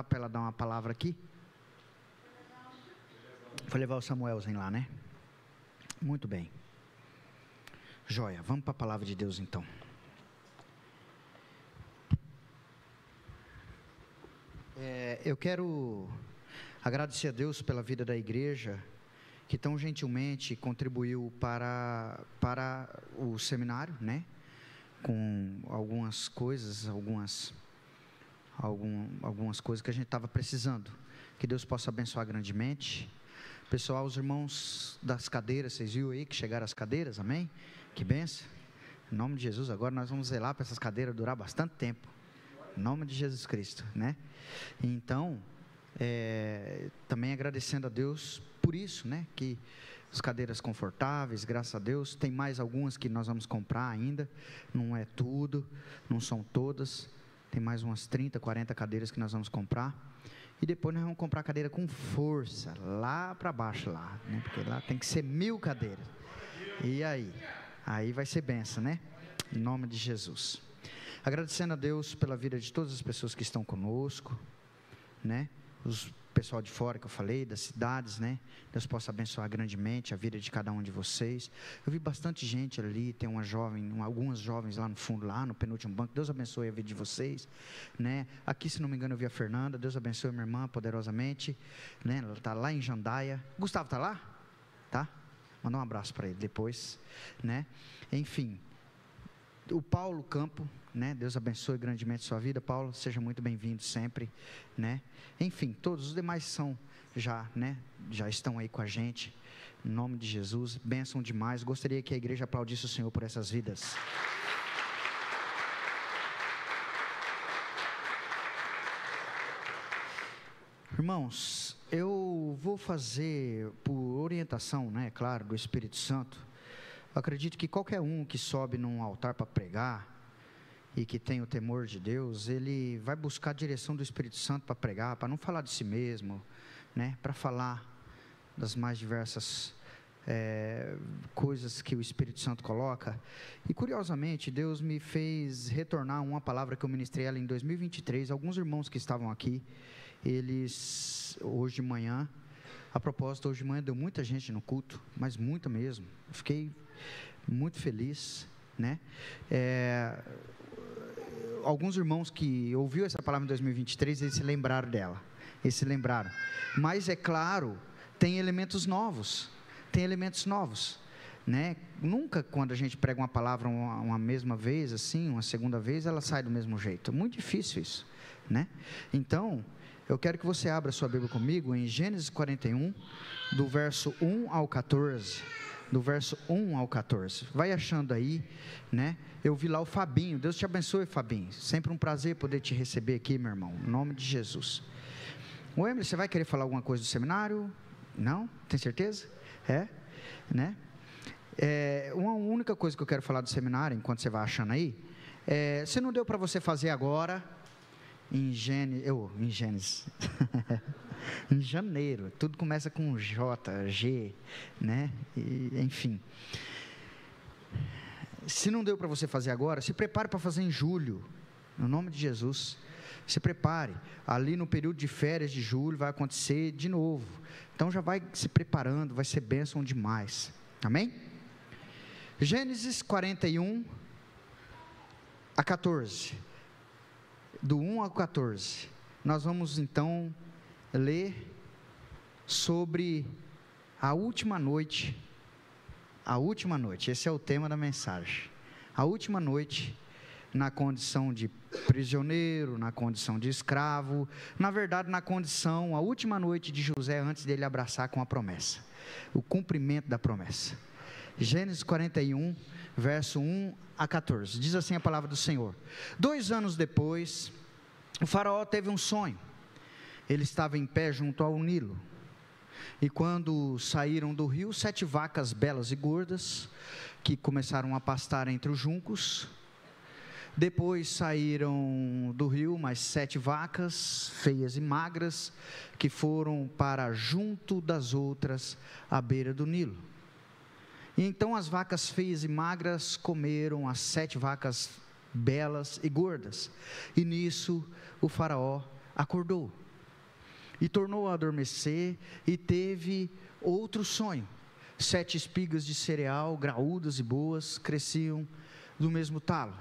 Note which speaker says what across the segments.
Speaker 1: para ela dar uma palavra aqui. Foi levar o Samuelzinho lá, né? Muito bem. Joia, vamos para a palavra de Deus então. Eu quero agradecer a Deus pela vida da igreja, que tão gentilmente contribuiu para o seminário, né? Com algumas coisas, algumas coisas que a gente estava precisando. Que Deus possa abençoar grandemente. Pessoal, os irmãos das cadeiras, vocês viram aí que chegaram as cadeiras, amém? Que benção. Em nome de Jesus, agora nós vamos zelar para essas cadeiras durar bastante tempo. Em nome de Jesus Cristo, né? Então, também agradecendo a Deus por isso, né? Que as cadeiras confortáveis, graças a Deus. Tem mais algumas que nós vamos comprar ainda. Não é tudo, não são todas. Tem mais umas 30, 40 cadeiras que nós vamos comprar. E depois nós vamos comprar cadeira com força, lá para baixo lá, né? Porque lá tem que ser 1000 cadeiras. E aí vai ser benção, né? Em nome de Jesus. Agradecendo a Deus pela vida de todas as pessoas que estão conosco, né? Os pessoal de fora que eu falei, das cidades, né? Deus possa abençoar grandemente a vida de cada um de vocês. Eu vi bastante gente ali, tem algumas jovens lá no fundo, lá no penúltimo banco. Deus abençoe a vida de vocês, né? Aqui, se não me engano, eu vi a Fernanda. Deus abençoe minha irmã poderosamente, né? Ela está lá em Jandaia. Gustavo está lá? Tá? Manda um abraço para ele depois, né? Enfim, o Paulo Campo, né? Deus abençoe grandemente sua vida, Paulo, seja muito bem-vindo sempre, né? Enfim, todos os demais são já, né? Já estão aí com a gente, em nome de Jesus, bênção demais. Gostaria que a igreja aplaudisse o Senhor por essas vidas. Irmãos, eu vou fazer por orientação, né? Claro, do Espírito Santo. Eu acredito que qualquer um que sobe num altar para pregar e que tem o temor de Deus, ele vai buscar a direção do Espírito Santo para pregar, para não falar de si mesmo, né? Para falar das mais diversas coisas que o Espírito Santo coloca. E curiosamente, Deus me fez retornar uma palavra que eu ministrei ela em 2023. Alguns irmãos que estavam aqui, eles, hoje de manhã, a propósito, hoje de manhã deu muita gente no culto, mas muita mesmo. Eu fiquei muito feliz, né? Alguns irmãos que ouviram essa palavra em 2023, eles se lembraram dela. Mas é claro, tem elementos novos, né? Nunca quando a gente prega uma palavra uma mesma vez, assim, uma segunda vez, ela sai do mesmo jeito. Muito difícil isso, né? Então, eu quero que você abra sua Bíblia comigo em Gênesis 41, do verso 1 ao 14. Do verso 1 ao 14. Vai achando aí, né? Eu vi lá o Fabinho. Deus te abençoe, Fabinho. Sempre um prazer poder te receber aqui, meu irmão. Em nome de Jesus. O Emily, você vai querer falar alguma coisa do seminário? Não? Tem certeza? Né? Uma única coisa que eu quero falar do seminário, enquanto você vai achando aí, se não deu para você fazer agora, em Gênesis, em janeiro, tudo começa com J, G, né? Enfim, se não deu para você fazer agora, se prepare para fazer em julho, no nome de Jesus. Se prepare, ali no período de férias de julho vai acontecer de novo, então já vai se preparando, vai ser bênção demais, amém? Gênesis 41 a 14, do 1 ao 14, nós vamos então ler sobre a última noite, esse é o tema da mensagem, a última noite, na condição de prisioneiro, na condição de escravo, na verdade a última noite de José antes dele abraçar com a promessa, o cumprimento da promessa. Gênesis 41, verso 1 a 14, diz assim a palavra do Senhor: 2 anos depois, o faraó teve um sonho. Ele estava em pé junto ao Nilo, e quando saíram do rio, 7 vacas belas e gordas, que começaram a pastar entre os juncos. Depois saíram do rio mais 7 vacas, feias e magras, que foram para junto das outras, à beira do Nilo. E então as vacas feias e magras comeram as 7 vacas belas e gordas, e nisso o faraó acordou. e tornou a adormecer, e teve outro sonho. 7 espigas de cereal, graúdas e boas, cresciam do mesmo talo,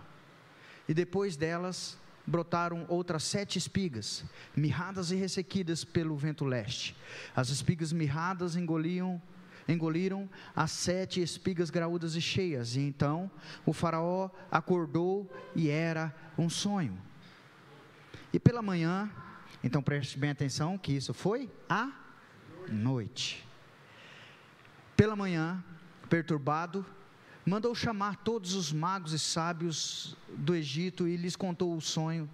Speaker 1: e depois delas brotaram outras 7 espigas, mirradas e ressequidas pelo vento leste. As espigas mirradas engoliram as 7 espigas graúdas e cheias, e então o faraó acordou, e era um sonho. E pela manhã, então preste bem atenção que isso foi à noite. Pela manhã, perturbado, mandou chamar todos os magos e sábios do Egito e lhes contou o sonho,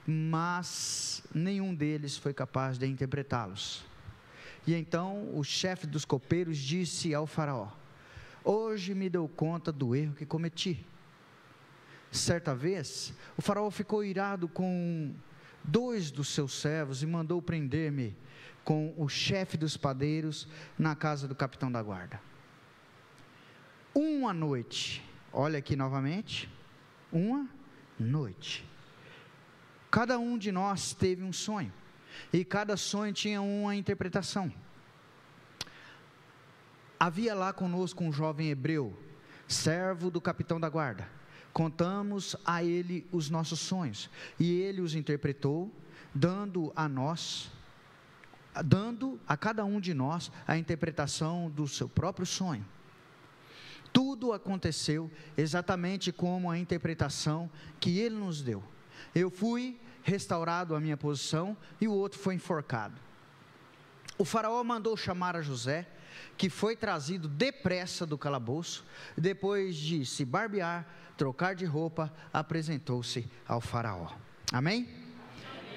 Speaker 1: mas nenhum deles foi capaz de interpretá-los. E então o chefe dos copeiros disse ao faraó: hoje me dou conta do erro que cometi. Certa vez, o faraó ficou irado com 2 dos seus servos e mandou prender-me com o chefe dos padeiros na casa do capitão da guarda. Uma noite, olha aqui novamente, uma noite, cada um de nós teve um sonho, e cada sonho tinha uma interpretação. Havia lá conosco um jovem hebreu, servo do capitão da guarda. Contamos a ele os nossos sonhos, e ele os interpretou, dando a cada um de nós a interpretação do seu próprio sonho. Tudo aconteceu exatamente como a interpretação que ele nos deu. Eu fui restaurado à minha posição, e o outro foi enforcado. O faraó mandou chamar a José, que foi trazido depressa do calabouço. Depois de se barbear, trocar de roupa, apresentou-se ao faraó. Amém?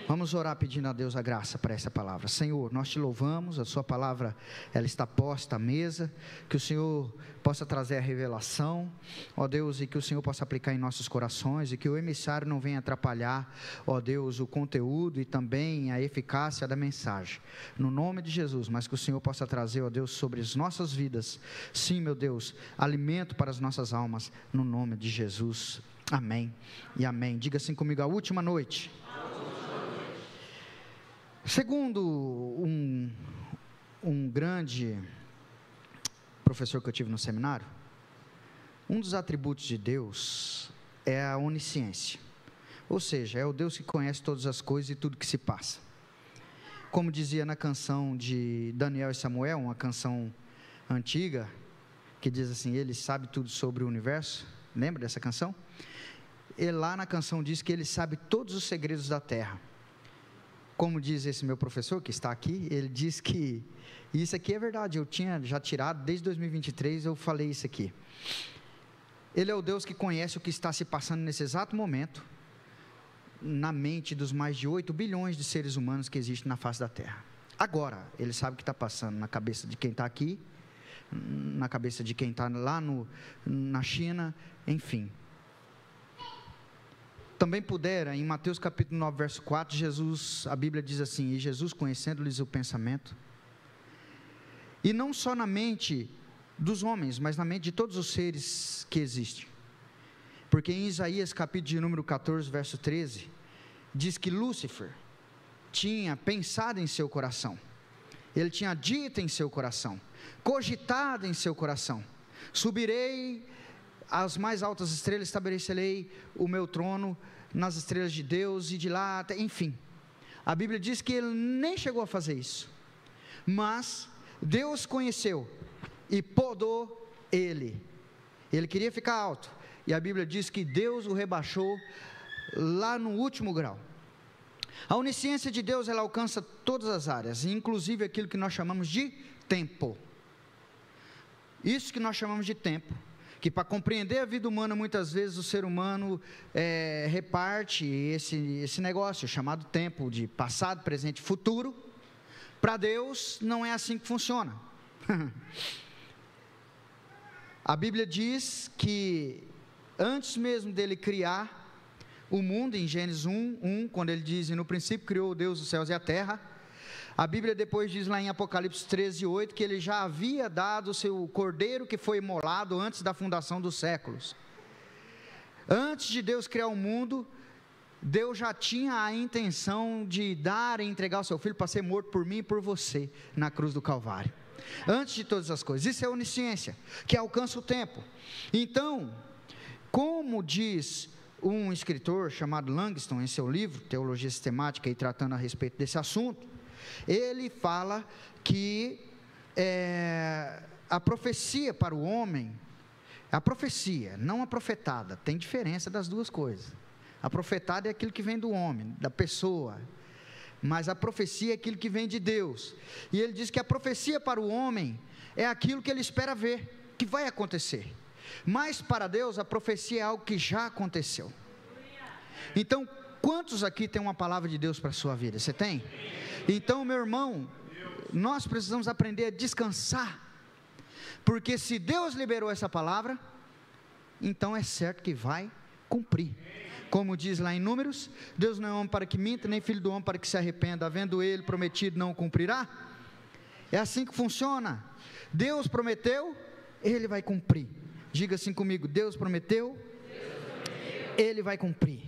Speaker 1: Vamos orar pedindo a Deus a graça para essa palavra. Senhor, nós te louvamos, a sua palavra, ela está posta à mesa, que o Senhor possa trazer a revelação, ó Deus, e que o Senhor possa aplicar em nossos corações, e que o emissário não venha atrapalhar, ó Deus, o conteúdo e também a eficácia da mensagem, no nome de Jesus, mas que o Senhor possa trazer, ó Deus, sobre as nossas vidas, sim, meu Deus, alimento para as nossas almas, no nome de Jesus, amém e amém. Diga assim comigo: a última noite. Segundo um grande professor que eu tive no seminário, um dos atributos de Deus é a onisciência, ou seja, é o Deus que conhece todas as coisas e tudo que se passa. Como dizia na canção de Daniel e Samuel, uma canção antiga, que diz assim: ele sabe tudo sobre o universo. Lembra dessa canção? E lá na canção diz que ele sabe todos os segredos da terra. Como diz esse meu professor que está aqui, ele diz que isso aqui é verdade, eu tinha já tirado, desde 2023 eu falei isso aqui. Ele é o Deus que conhece o que está se passando nesse exato momento, na mente dos mais de 8 bilhões de seres humanos que existem na face da terra. Agora, ele sabe o que está passando na cabeça de quem está aqui, na cabeça de quem está lá na China, enfim. Também pudera, em Mateus capítulo 9, verso 4, a Bíblia diz assim: e Jesus, conhecendo-lhes o pensamento, e não só na mente dos homens, mas na mente de todos os seres que existem, porque em Isaías capítulo de número 14, verso 13, diz que Lúcifer tinha pensado em seu coração, ele tinha dito em seu coração, cogitado em seu coração: subirei às mais altas estrelas, estabelecerei o meu trono nas estrelas de Deus, e de lá até, enfim, a Bíblia diz que ele nem chegou a fazer isso, mas Deus conheceu e podou ele queria ficar alto, e a Bíblia diz que Deus o rebaixou lá no último grau. A onisciência de Deus, ela alcança todas as áreas, inclusive aquilo que nós chamamos de tempo. Isso que nós chamamos de tempo, que para compreender a vida humana, muitas vezes o ser humano reparte esse negócio chamado tempo, de passado, presente e futuro. Para Deus não é assim que funciona. A Bíblia diz que antes mesmo dele criar o mundo, em Gênesis 1, quando ele diz: e no princípio criou Deus os céus e a terra, a Bíblia depois diz lá em Apocalipse 13, 8, que ele já havia dado o seu cordeiro que foi imolado antes da fundação dos séculos. Antes de Deus criar o mundo, Deus já tinha a intenção de dar e entregar o seu Filho para ser morto por mim e por você, na cruz do Calvário, antes de todas as coisas. Isso é onisciência, que alcança o tempo. Então, como diz um escritor chamado Langston, em seu livro, Teologia Sistemática, e tratando a respeito desse assunto, ele fala que a profecia para o homem, a profecia, não a profetada, tem diferença das duas coisas. A profetada é aquilo que vem do homem, da pessoa, mas a profecia é aquilo que vem de Deus. E ele diz que a profecia para o homem é aquilo que ele espera ver, que vai acontecer. Mas para Deus a profecia é algo que já aconteceu. Então, quantos aqui tem uma palavra de Deus para a sua vida? Você tem? Então, meu irmão, nós precisamos aprender a descansar, porque se Deus liberou essa palavra, então é certo que vai cumprir. Como diz lá em Números, Deus não é homem para que minta, nem filho do homem para que se arrependa, havendo ele prometido, não o cumprirá? É assim que funciona. Deus prometeu, ele vai cumprir. Diga assim comigo: Deus prometeu, ele vai cumprir.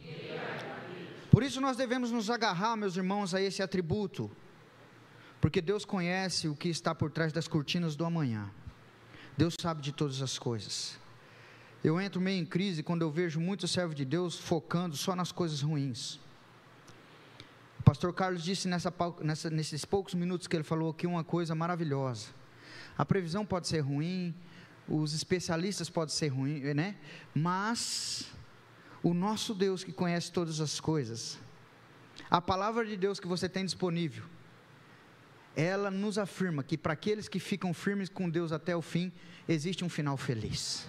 Speaker 1: Por isso nós devemos nos agarrar, meus irmãos, a esse atributo, porque Deus conhece o que está por trás das cortinas do amanhã. Deus sabe de todas as coisas. Eu entro meio em crise quando eu vejo muitos servos de Deus focando só nas coisas ruins. O pastor Carlos disse nesses poucos minutos que ele falou aqui uma coisa maravilhosa. A previsão pode ser ruim, os especialistas podem ser ruins, né? Mas o nosso Deus, que conhece todas as coisas, a palavra de Deus que você tem disponível, ela nos afirma que para aqueles que ficam firmes com Deus até o fim, existe um final feliz.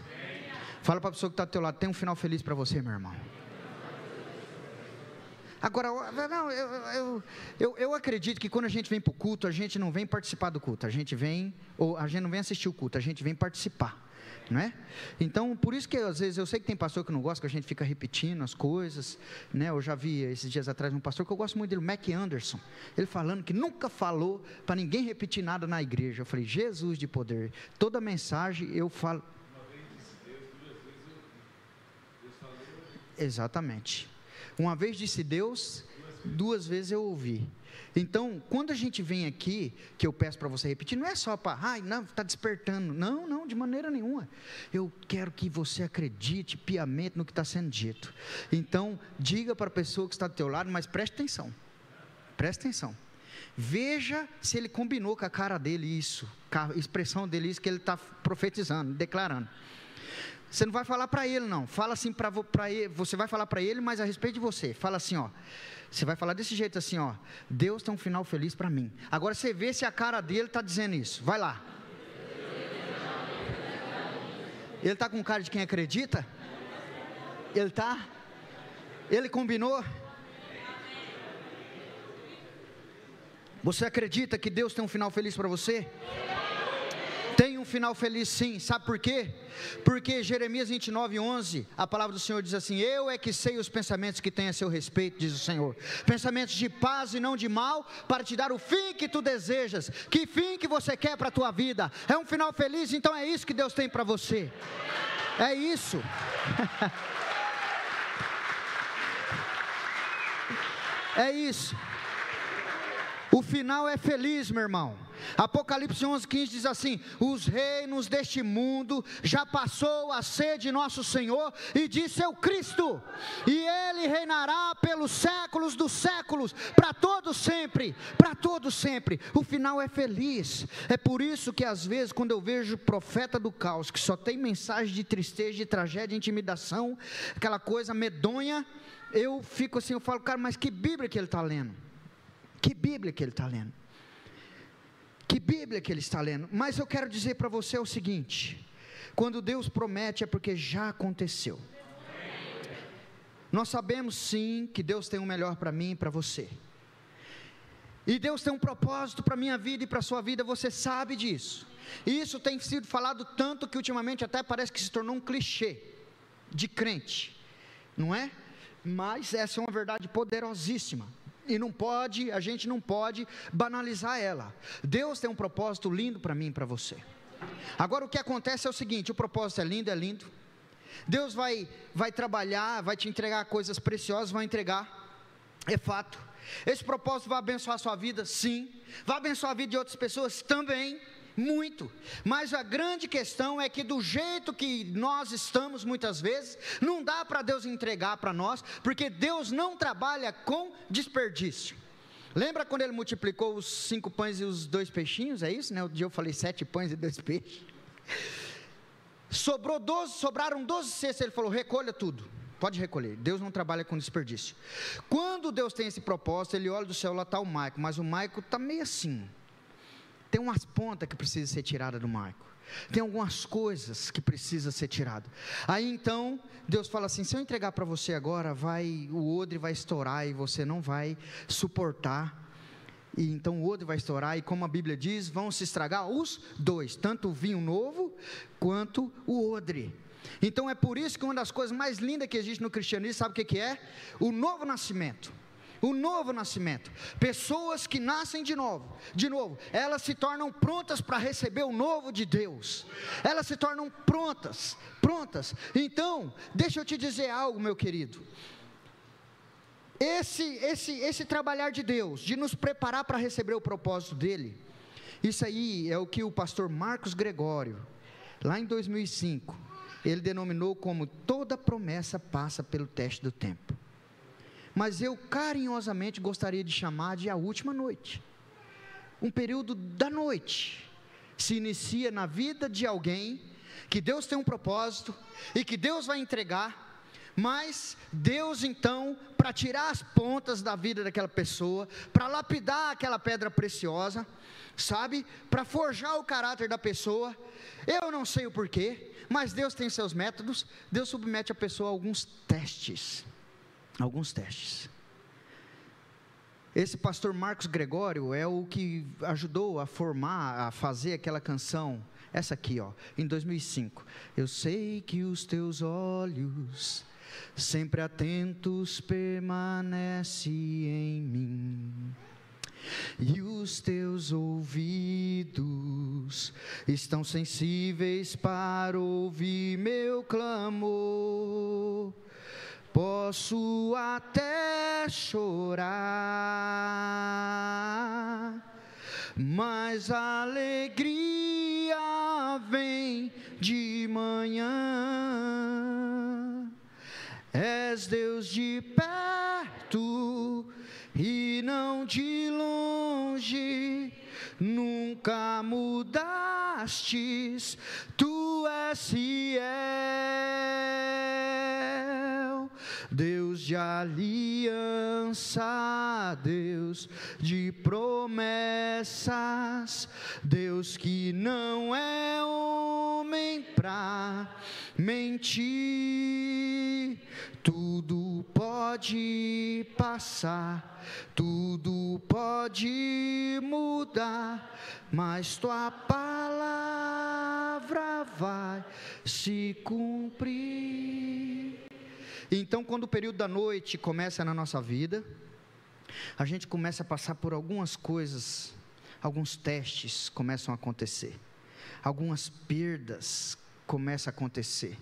Speaker 1: Fala para a pessoa que está do teu lado: tem um final feliz para você, meu irmão. Agora, não, eu acredito que quando a gente vem para o culto, a gente não vem participar do culto, a gente não vem assistir o culto, a gente vem participar, não é? Então, por isso que às vezes eu sei que tem pastor que não gosta, que a gente fica repetindo as coisas, né? Eu já vi esses dias atrás um pastor que eu gosto muito dele, o Mac Anderson, ele falando que nunca falou para ninguém repetir nada na igreja. Eu falei: Jesus de poder, toda mensagem eu falo. Exatamente. Uma vez disse Deus, duas vezes eu ouvi. Então, quando a gente vem aqui, que eu peço para você repetir, não é só para, não, está despertando. Não, de maneira nenhuma. Eu quero que você acredite piamente no que está sendo dito. Então, diga para a pessoa que está do teu lado, mas preste atenção. Preste atenção. Veja se ele combinou com a cara dele isso, com a expressão dele isso que ele está profetizando, declarando. Você não vai falar para ele, não. Fala assim para ele. Você vai falar para ele, mas a respeito de você. Fala assim, ó. Você vai falar desse jeito assim, ó: Deus tem um final feliz para mim. Agora você vê se a cara dele está dizendo isso. Vai lá. Ele está com cara de quem acredita? Ele está? Ele combinou? Você acredita que Deus tem um final feliz para você? Tem um final feliz, sim. Sabe por quê? Porque Jeremias 29:11, a palavra do Senhor diz assim: eu é que sei os pensamentos que tenho a seu respeito, diz o Senhor, pensamentos de paz e não de mal, para te dar o fim que tu desejas. Que fim que você quer para a tua vida? É um final feliz? Então é isso que Deus tem para você. É isso. É isso. O final é feliz, meu irmão. Apocalipse 11:15 diz assim: os reinos deste mundo já passou a ser de nosso Senhor e de seu Cristo, e Ele reinará pelos séculos dos séculos, para todo sempre, para todo sempre. O final é feliz. É por isso que às vezes quando eu vejo profeta do caos, que só tem mensagem de tristeza, de tragédia, de intimidação, aquela coisa medonha, eu fico assim, eu falo: cara, mas que Bíblia que ele está lendo? Que Bíblia que ele está lendo? Que Bíblia que ele está lendo? Mas eu quero dizer para você o seguinte: quando Deus promete é porque já aconteceu. Nós sabemos sim que Deus tem o melhor para mim e para você. E Deus tem um propósito para a minha vida e para a sua vida, você sabe disso. E isso tem sido falado tanto que ultimamente até parece que se tornou um clichê de crente, não é? Mas essa é uma verdade poderosíssima. E a gente não pode banalizar ela. Deus tem um propósito lindo para mim e para você. Agora o que acontece é o seguinte: o propósito é lindo, Deus vai trabalhar, vai te entregar coisas preciosas, vai entregar, é fato. Esse propósito vai abençoar a sua vida, sim. Vai abençoar a vida de outras pessoas também, muito. Mas a grande questão é que do jeito que nós estamos muitas vezes, não dá para Deus entregar para nós, porque Deus não trabalha com desperdício. Lembra quando Ele multiplicou os 5 pães e os 2 peixinhos? É isso, né? Outro dia eu falei 7 pães e 2 peixes. Sobraram 12 cestos, Ele falou, recolha tudo. Pode recolher, Deus não trabalha com desperdício. Quando Deus tem esse propósito, Ele olha do céu, lá está o Maico, mas o Maico está meio assim, tem umas pontas que precisam ser tiradas do Maico, tem algumas coisas que precisam ser tiradas. Aí então, Deus fala assim, se eu entregar para você agora, o odre vai estourar e você não vai suportar, e então o odre vai estourar, e como a Bíblia diz, vão se estragar os dois, tanto o vinho novo, quanto o odre. Então é por isso que uma das coisas mais lindas que existe no cristianismo, sabe o que é? O novo nascimento. O novo nascimento. Pessoas que nascem de novo, elas se tornam prontas para receber o novo de Deus. Elas se tornam prontas. Então, deixa eu te dizer algo, meu querido. Esse trabalhar de Deus, de nos preparar para receber o propósito dele, isso aí é o que o pastor Marcos Gregório, lá em 2005, ele denominou como toda promessa passa pelo teste do tempo. Mas eu carinhosamente gostaria de chamar de a última noite. Um período da noite se inicia na vida de alguém que Deus tem um propósito e que Deus vai entregar, mas Deus então, para tirar as pontas da vida daquela pessoa, para lapidar aquela pedra preciosa, sabe, para forjar o caráter da pessoa, eu não sei o porquê, mas Deus tem seus métodos. Deus submete a pessoa a alguns testes. Esse pastor Marcos Gregório é o que ajudou a fazer aquela canção, essa aqui, em 2005. Eu sei que os teus olhos, sempre atentos, permanecem em mim, e os teus ouvidos estão sensíveis para ouvir meu clamor. Posso até chorar, mas a alegria vem de manhã. És Deus de perto e não de longe, nunca mudastes, tu és fiel, Deus de aliança, Deus de promessas, Deus que não é homem pra mentir. Tudo pode passar, tudo pode mudar, mas tua palavra vai se cumprir. Então, quando o período da noite começa na nossa vida, a gente começa a passar por algumas coisas, alguns testes começam a acontecer, algumas perdas começam a acontecer,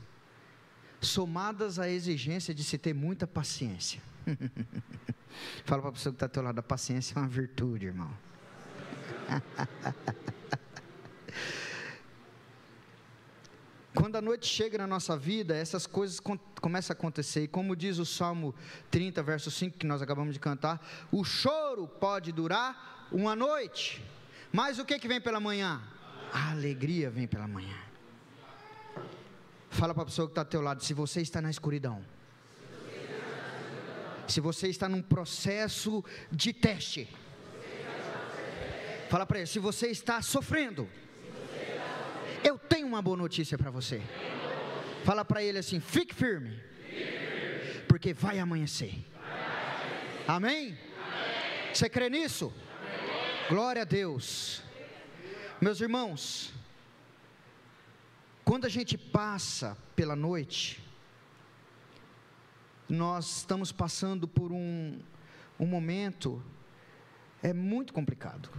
Speaker 1: somadas à exigência de se ter muita paciência. Fala para a pessoa que está ao teu lado, a paciência é uma virtude, irmão. Quando a noite chega na nossa vida, essas coisas começam a acontecer, e como diz o Salmo 30, verso 5, que nós acabamos de cantar, o choro pode durar uma noite, mas o que vem pela manhã? A alegria vem pela manhã. Fala para a pessoa que está ao teu lado, se você está na escuridão, se você está num processo de teste, fala para ele, se você está sofrendo, eu tenho uma boa notícia para você. Fala para ele assim, fique firme, porque vai amanhecer. Amém? Você crê nisso? Glória a Deus. Meus irmãos, quando a gente passa pela noite, nós estamos passando por um momento muito complicado,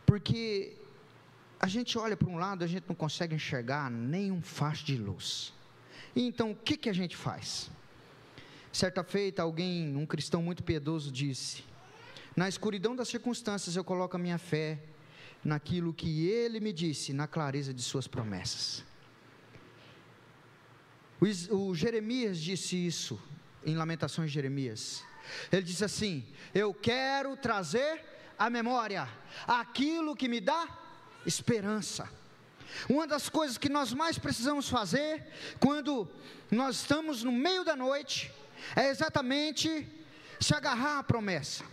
Speaker 1: porque a gente olha para um lado, a gente não consegue enxergar nenhum facho de luz, E então, o que a gente faz? Certa feita, um cristão muito piedoso disse: na escuridão das circunstâncias eu coloco a minha fé naquilo que Ele me disse, na clareza de suas promessas. O Jeremias disse isso, em Lamentações de Jeremias. Ele disse assim: eu quero trazer à memória aquilo que me dá esperança. Uma das coisas que nós mais precisamos fazer, quando nós estamos no meio da noite, é exatamente se agarrar à promessa,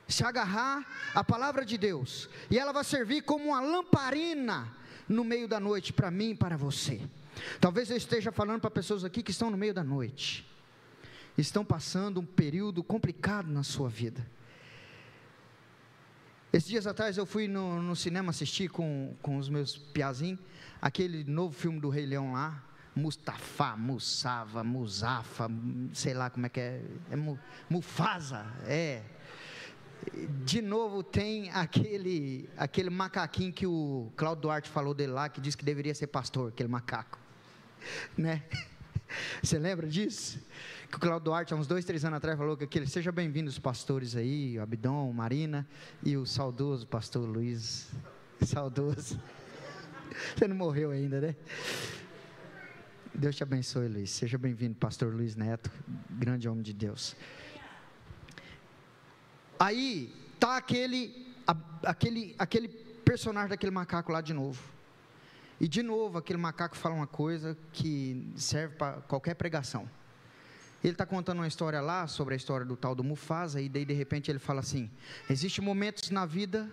Speaker 1: se agarrar à palavra de Deus, e ela vai servir como uma lamparina no meio da noite, para mim e para você. Talvez eu esteja falando para pessoas aqui que estão no meio da noite, estão passando um período complicado na sua vida. Esses dias atrás eu fui no cinema assistir com os meus piazinhos, aquele novo filme do Rei Leão lá, Mustafa, Musafa, sei lá como é que é Mufasa, de novo tem aquele macaquinho que o Cláudio Duarte falou dele lá, que disse que deveria ser pastor, aquele macaco, né? Você lembra disso? Que o Cláudio Duarte, há uns 2, 3 anos atrás, falou que aquele, seja bem-vindo os pastores aí, o Abdon, Marina e o saudoso pastor Luiz, saudoso, você não morreu ainda, né? Deus te abençoe, Luiz, seja bem-vindo, pastor Luiz Neto, grande homem de Deus. Aí, está aquele personagem daquele macaco lá de novo, e de novo aquele macaco fala uma coisa que serve para qualquer pregação. Ele está contando uma história lá, sobre a história do tal do Mufasa, e daí de repente ele fala assim: existem momentos na vida,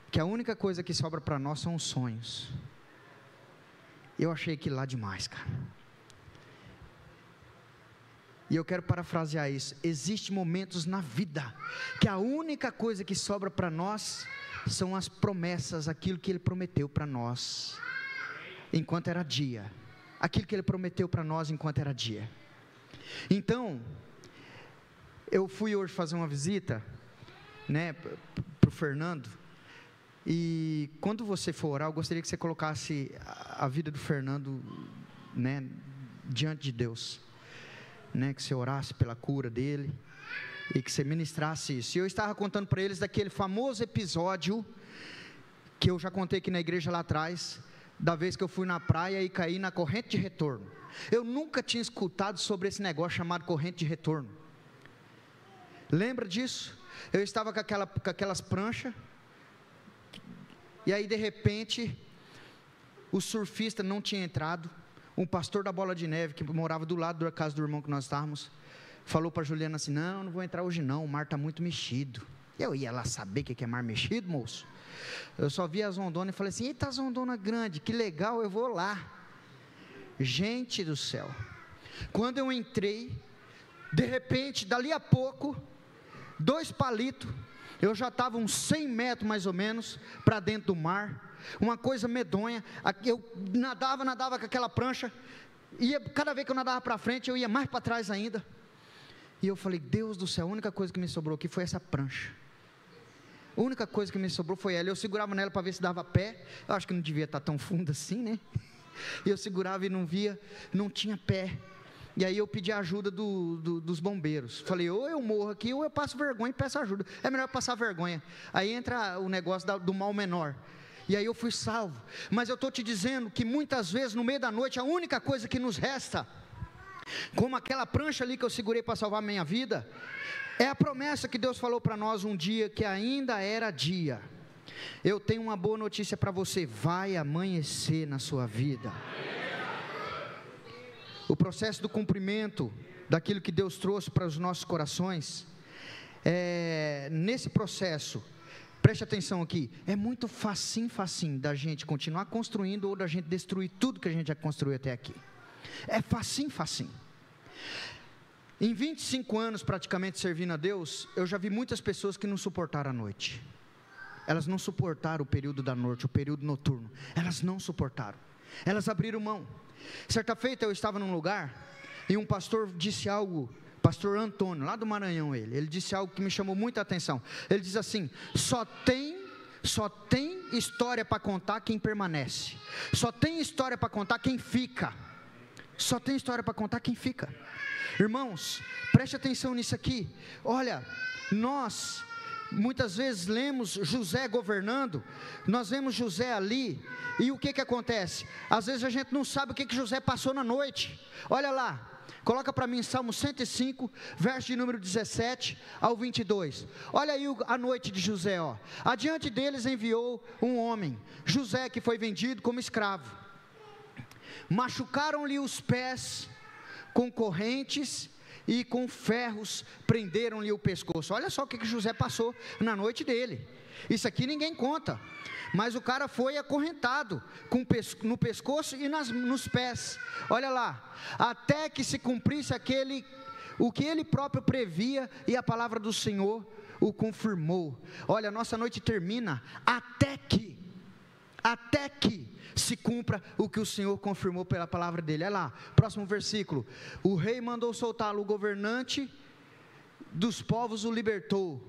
Speaker 1: que a única coisa que sobra para nós são os sonhos. Eu achei aquilo lá demais, cara. E eu quero parafrasear isso: existem momentos na vida, que a única coisa que sobra para nós, são as promessas, aquilo que Ele prometeu para nós, enquanto era dia, aquilo que Ele prometeu para nós enquanto era dia. Então, eu fui hoje fazer uma visita, né, para o Fernando, e quando você for orar, eu gostaria que você colocasse a vida do Fernando, né, diante de Deus, né, que você orasse pela cura dele, e que você ministrasse isso. E eu estava contando para eles daquele famoso episódio, que eu já contei aqui na igreja lá atrás, da vez que eu fui na praia e caí na corrente de retorno. Eu nunca tinha escutado sobre esse negócio chamado corrente de retorno. Lembra disso? Eu estava com aquelas pranchas, e aí de repente, o surfista não tinha entrado, um pastor da Bola de Neve, que morava do lado da casa do irmão que nós estávamos, falou para a Juliana assim: não vou entrar hoje não, o mar está muito mexido. Eu ia lá saber o que é mar mexido, moço? Eu só vi as ondonas e falei assim: eita, as ondonas grandes, que legal, eu vou lá. Gente do céu, quando eu entrei, de repente, dali a pouco, 2 palitos, eu já estava uns 100 metros mais ou menos, para dentro do mar, uma coisa medonha. Eu nadava com aquela prancha, cada vez que eu nadava para frente, eu ia mais para trás ainda, e eu falei: Deus do céu, a única coisa que me sobrou aqui foi essa prancha, a única coisa que me sobrou foi ela. Eu segurava nela para ver se dava pé, eu acho que não devia estar tão fundo assim, né? E eu segurava e não via, não tinha pé. E aí eu pedi a ajuda dos bombeiros. Falei: ou eu morro aqui, ou eu passo vergonha e peço ajuda. É melhor passar vergonha. Aí entra o negócio do mal menor. E aí eu fui salvo. Mas eu estou te dizendo que muitas vezes no meio da noite, a única coisa que nos resta, como aquela prancha ali que eu segurei para salvar a minha vida, é a promessa que Deus falou para nós um dia, que ainda era dia. Eu tenho uma boa notícia para você: vai amanhecer na sua vida. O processo do cumprimento daquilo que Deus trouxe para os nossos corações, nesse processo, preste atenção aqui, é muito facinho da gente continuar construindo, ou da gente destruir tudo que a gente já construiu até aqui. É facinho. Em 25 anos praticamente servindo a Deus, eu já vi muitas pessoas que não suportaram a noite. Elas não suportaram o período da noite, o período noturno. Elas não suportaram. Elas abriram mão. Certa feita eu estava num lugar, e um pastor disse algo, pastor Antônio, lá do Maranhão, ele disse algo que me chamou muita atenção. Ele diz assim: só tem história para contar quem permanece. Só tem história para contar quem fica. Só tem história para contar quem fica. Irmãos, preste atenção nisso aqui. Olha, nós muitas vezes lemos José governando, nós vemos José ali, e o que acontece? Às vezes a gente não sabe o que José passou na noite. Olha lá, coloca para mim Salmo 105, verso de número 17 ao 22. Olha aí a noite de José, ó. Adiante deles enviou um homem, José, que foi vendido como escravo. Machucaram-lhe os pés com correntes e com ferros prenderam-lhe o pescoço. Olha só o que José passou na noite dele. Isso aqui ninguém conta. Mas o cara foi acorrentado no pescoço e nos pés. Olha lá, até que se cumprisse o que ele próprio previa, e a palavra do Senhor o confirmou. Olha, a nossa noite termina até que se cumpra o que o Senhor confirmou pela palavra dele. Olha lá, próximo versículo. O rei mandou soltá-lo, o governante dos povos o libertou,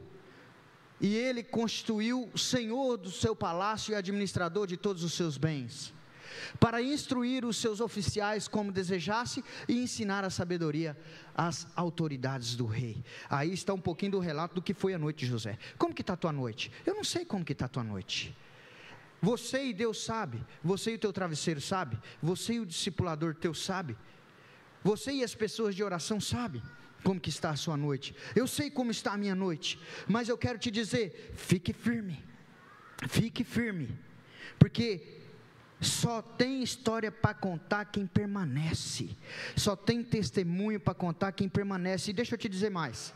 Speaker 1: e ele constituiu senhor do seu palácio e administrador de todos os seus bens, para instruir os seus oficiais como desejasse e ensinar a sabedoria às autoridades do rei. Aí está um pouquinho do relato do que foi a noite de José. Como que está a tua noite? Eu não sei como que está a tua noite. Você e Deus sabe, você e o teu travesseiro sabe, você e o discipulador teu sabe, você e as pessoas de oração sabem como que está a sua noite. Eu sei como está a minha noite, mas eu quero te dizer, fique firme, porque só tem história para contar quem permanece, só tem testemunho para contar quem permanece. E deixa eu te dizer mais,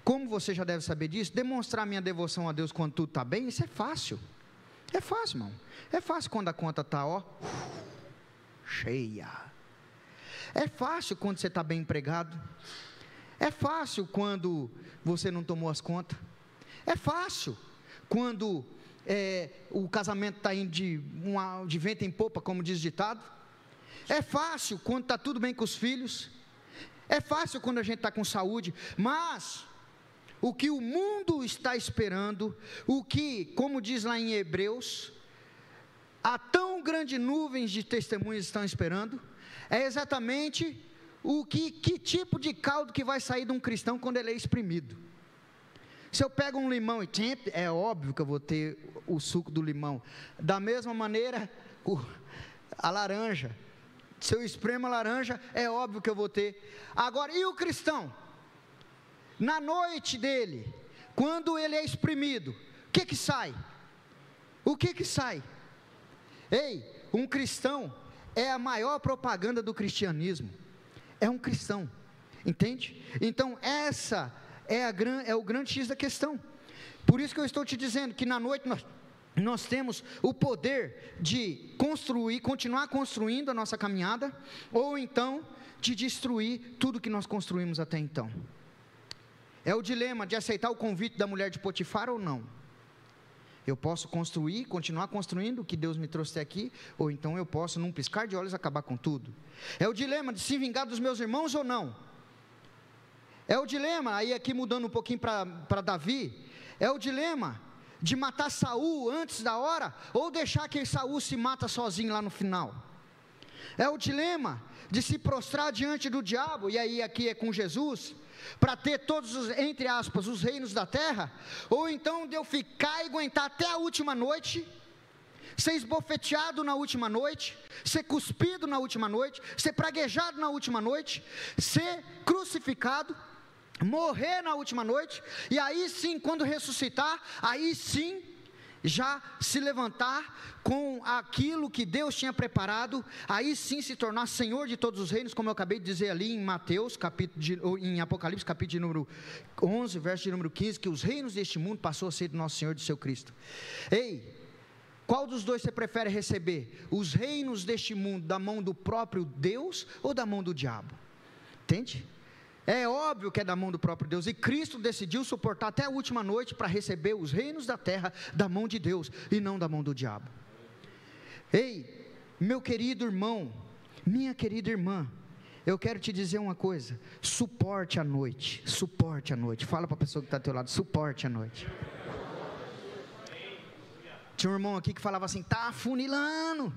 Speaker 1: como você já deve saber disso, demonstrar minha devoção a Deus quando tudo está bem, isso é fácil. É fácil, irmão. É fácil quando a conta está, cheia. É fácil quando você está bem empregado. É fácil quando você não tomou as contas. É fácil quando o casamento está indo de vento em popa, como diz o ditado. É fácil quando está tudo bem com os filhos. É fácil quando a gente está com saúde. Mas o que o mundo está esperando, o que, como diz lá em Hebreus, há tão grande nuvens de testemunhas estão esperando, é exatamente que tipo de caldo que vai sair de um cristão quando ele é exprimido. Se eu pego um limão é óbvio que eu vou ter o suco do limão. Da mesma maneira, a laranja, se eu espremo a laranja, é óbvio que eu vou ter. Agora, e o cristão? Na noite dele, quando ele é exprimido, o que sai? O que sai? Ei, um cristão é a maior propaganda do cristianismo. É um cristão, entende? Então essa é o grande X da questão. Por isso que eu estou te dizendo que na noite nós temos o poder de continuar construindo a nossa caminhada, ou então de destruir tudo que nós construímos até então. É o dilema de aceitar o convite da mulher de Potifar ou não. Eu posso continuar construindo o que Deus me trouxe até aqui, ou então eu posso, num piscar de olhos, acabar com tudo. É o dilema de se vingar dos meus irmãos ou não. É o dilema, aí aqui mudando um pouquinho para Davi, é o dilema de matar Saul antes da hora, ou deixar que Saul se mata sozinho lá no final. É o dilema de se prostrar diante do diabo, e aí aqui é com Jesus, para ter todos os, entre aspas, os reinos da terra, ou então de eu ficar e aguentar até a última noite, ser esbofeteado na última noite, ser cuspido na última noite, ser praguejado na última noite, ser crucificado, morrer na última noite, e aí sim, quando ressuscitar, aí sim, já se levantar com aquilo que Deus tinha preparado, aí sim se tornar Senhor de todos os reinos, como eu acabei de dizer ali em em Apocalipse, capítulo de número 11, verso de número 15, que os reinos deste mundo passou a ser do nosso Senhor e do seu Cristo. Ei, qual dos dois você prefere receber? Os reinos deste mundo da mão do próprio Deus ou da mão do diabo? Entende? É óbvio que é da mão do próprio Deus, e Cristo decidiu suportar até a última noite para receber os reinos da terra da mão de Deus e não da mão do diabo. Ei, meu querido irmão, minha querida irmã, eu quero te dizer uma coisa: suporte a noite, fala para a pessoa que está ao teu lado, suporte a noite. Tinha um irmão aqui que falava assim, tá afunilando,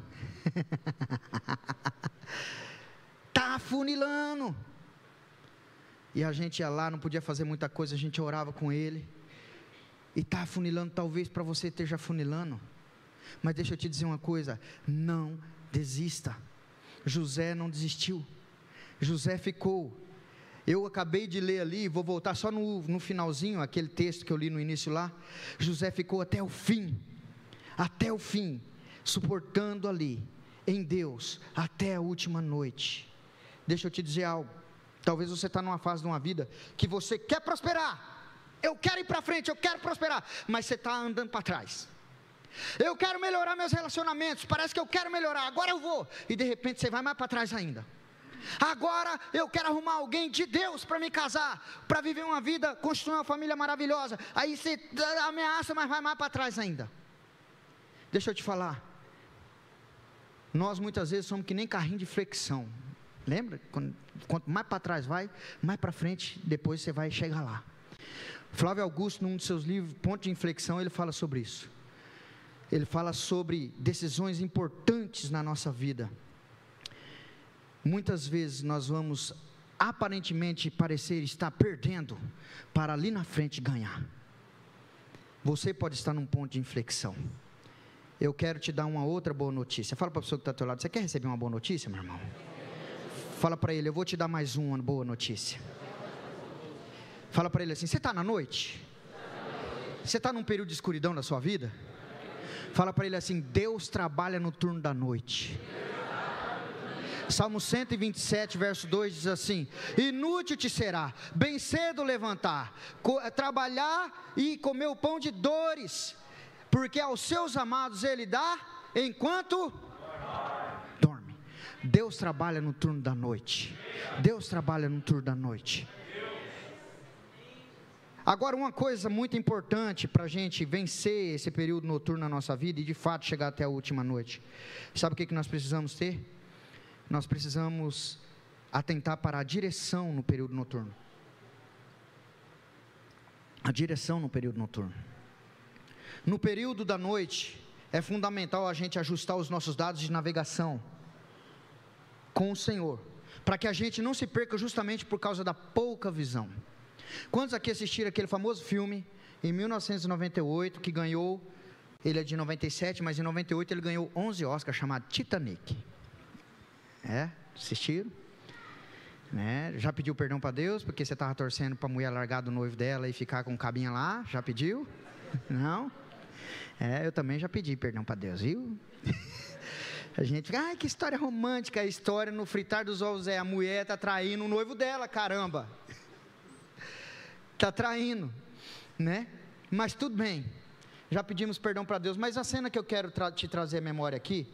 Speaker 1: tá afunilando. E a gente ia lá, não podia fazer muita coisa, a gente orava com ele. E está afunilando, talvez para você esteja afunilando. Mas deixa eu te dizer uma coisa, não desista. José não desistiu. José ficou. Eu acabei de ler ali, vou voltar só no finalzinho, aquele texto que eu li no início lá. José ficou até o fim, suportando ali, em Deus, até a última noite. Deixa eu te dizer algo, talvez você está numa fase de uma vida, que você quer prosperar, eu quero ir para frente, eu quero prosperar, mas você está andando para trás. Eu quero melhorar meus relacionamentos, parece que eu quero melhorar, agora eu vou, e de repente você vai mais para trás ainda. Agora eu quero arrumar alguém de Deus para me casar, para viver uma vida, construir uma família maravilhosa, aí você ameaça, mas vai mais para trás ainda. Deixa eu te falar, nós muitas vezes somos que nem carrinho de flexão, lembra? Quanto mais para trás vai, mais para frente, depois você vai chegar lá. Flávio Augusto, num de seus livros, Ponto de Inflexão, ele fala sobre isso. Ele fala sobre decisões importantes na nossa vida. Muitas vezes nós vamos aparentemente parecer estar perdendo, para ali na frente ganhar. Você pode estar num ponto de inflexão. Eu quero te dar uma outra boa notícia. Fala para a pessoa que está ao teu lado, você quer receber uma boa notícia, meu irmão? Fala para ele, eu vou te dar mais uma boa notícia. Fala para ele assim, você está na noite? Você está num período de escuridão da sua vida? Fala para ele assim, Deus trabalha no turno da noite. Salmo 127, verso 2 diz assim, inútil te será, bem cedo levantar, trabalhar e comer o pão de dores, porque aos seus amados ele dá, enquanto dorme. Deus trabalha no turno da noite. Deus trabalha no turno da noite. Agora, uma coisa muito importante para a gente vencer esse período noturno na nossa vida e de fato chegar até a última noite, sabe o que nós precisamos ter? Nós precisamos atentar para a direção no período noturno. A direção no período noturno. No período da noite, é fundamental a gente ajustar os nossos dados de navegação com o Senhor, para que a gente não se perca justamente por causa da pouca visão. Quantos aqui assistiram aquele famoso filme, em 1998, que ganhou, ele é de 97, mas em 98 ele ganhou 11 Oscars, chamado Titanic. Assistiram? Já pediu perdão para Deus, porque você estava torcendo para a mulher largar do noivo dela e ficar com cabinha lá? Já pediu? Não? Eu também já pedi perdão para Deus, viu? A gente fica, ai que história romântica, a história no fritar dos ovos a mulher está traindo o noivo dela, caramba. Está traindo, né? Mas tudo bem, já pedimos perdão para Deus, mas a cena que eu quero te trazer à memória aqui,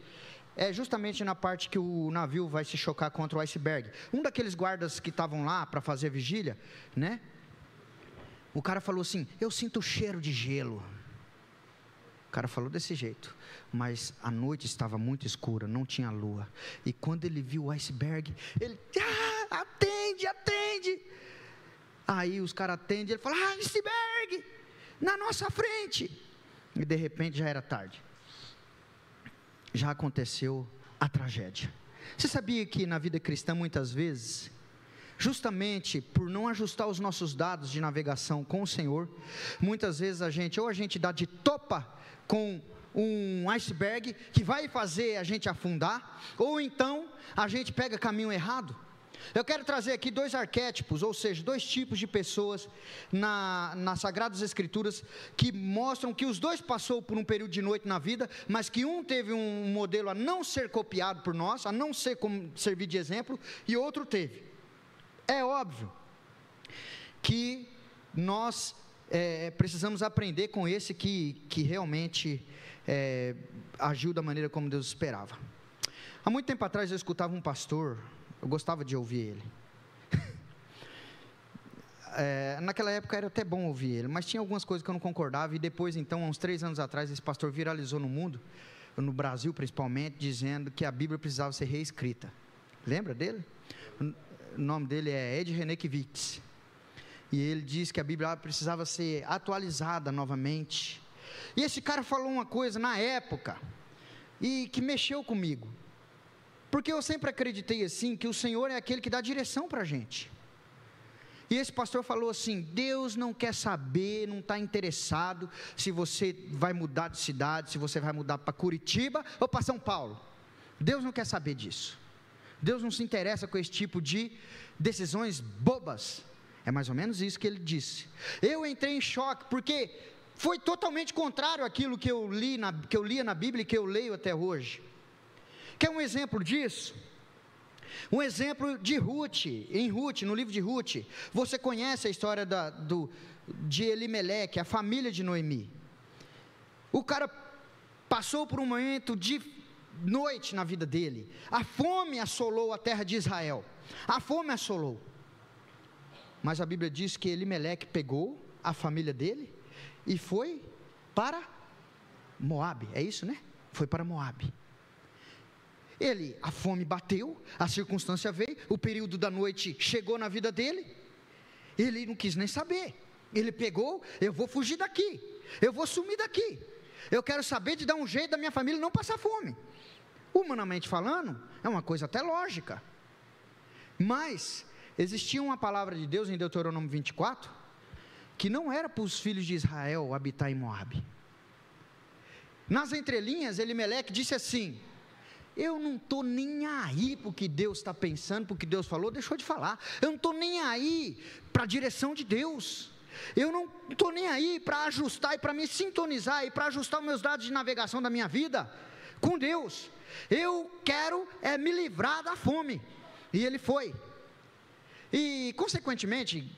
Speaker 1: é justamente na parte que o navio vai se chocar contra o iceberg. Um daqueles guardas que estavam lá para fazer a vigília, né? O cara falou assim, eu sinto o cheiro de gelo. O cara falou desse jeito, mas a noite estava muito escura, não tinha lua, e quando ele viu o iceberg, ele, atende, aí os caras atendem, ele fala, iceberg, na nossa frente, e de repente já era tarde, já aconteceu a tragédia. Você sabia que na vida cristã muitas vezes, justamente por não ajustar os nossos dados de navegação com o Senhor, muitas vezes a gente dá de topa com um iceberg que vai fazer a gente afundar, ou então a gente pega caminho errado. Eu quero trazer aqui dois arquétipos, ou seja, dois tipos de pessoas nas Sagradas Escrituras, que mostram que os dois passou por um período de noite na vida, mas que um teve um modelo a não ser copiado por nós, a não ser como servir de exemplo, e outro teve. É óbvio que nós precisamos aprender com esse que realmente agiu da maneira como Deus esperava. Há muito tempo atrás eu escutava um pastor, eu gostava de ouvir ele. Naquela época era até bom ouvir ele, mas tinha algumas coisas que eu não concordava, e depois então, há uns 3 anos atrás, esse pastor viralizou no mundo, no Brasil principalmente, dizendo que a Bíblia precisava ser reescrita. Lembra dele? O nome dele é Ed Renekiewicz, e ele diz que a Bíblia precisava ser atualizada novamente, e esse cara falou uma coisa na época, e que mexeu comigo. Porque eu sempre acreditei assim, que o Senhor é aquele que dá direção para a gente. E esse pastor falou assim: Deus não quer saber, não está interessado se você vai mudar de cidade, se você vai mudar para Curitiba ou para São Paulo. Deus não quer saber disso. Deus não se interessa com esse tipo de decisões bobas. É mais ou menos isso que ele disse. Eu entrei em choque, porque foi totalmente contrário àquilo que eu lia na Bíblia e que eu leio até hoje. Quer um exemplo disso? Um exemplo de Ruth, no livro de Ruth, você conhece a história de Elimeleque, a família de Noemi. O cara passou por um momento de noite na vida dele, a fome assolou a terra de Israel, a fome assolou, mas a Bíblia diz que Elimeleque pegou a família dele e foi para Moabe, é isso, né? Foi para Moabe. A fome bateu, a circunstância veio, o período da noite chegou na vida dele, ele não quis nem saber, ele pegou: eu vou fugir daqui, eu vou sumir daqui, eu quero saber de dar um jeito da minha família não passar fome. Humanamente falando, é uma coisa até lógica, mas existia uma palavra de Deus em Deuteronômio 24, que não era para os filhos de Israel habitar em Moabe. Nas entrelinhas, Elimeleque disse assim: eu não estou nem aí para o que Deus está pensando, para o que Deus falou, deixou de falar. Eu não estou nem aí para a direção de Deus. Eu não estou nem aí para ajustar e para me sintonizar e para ajustar os meus dados de navegação da minha vida com Deus. Eu quero me livrar da fome. E ele foi. E consequentemente,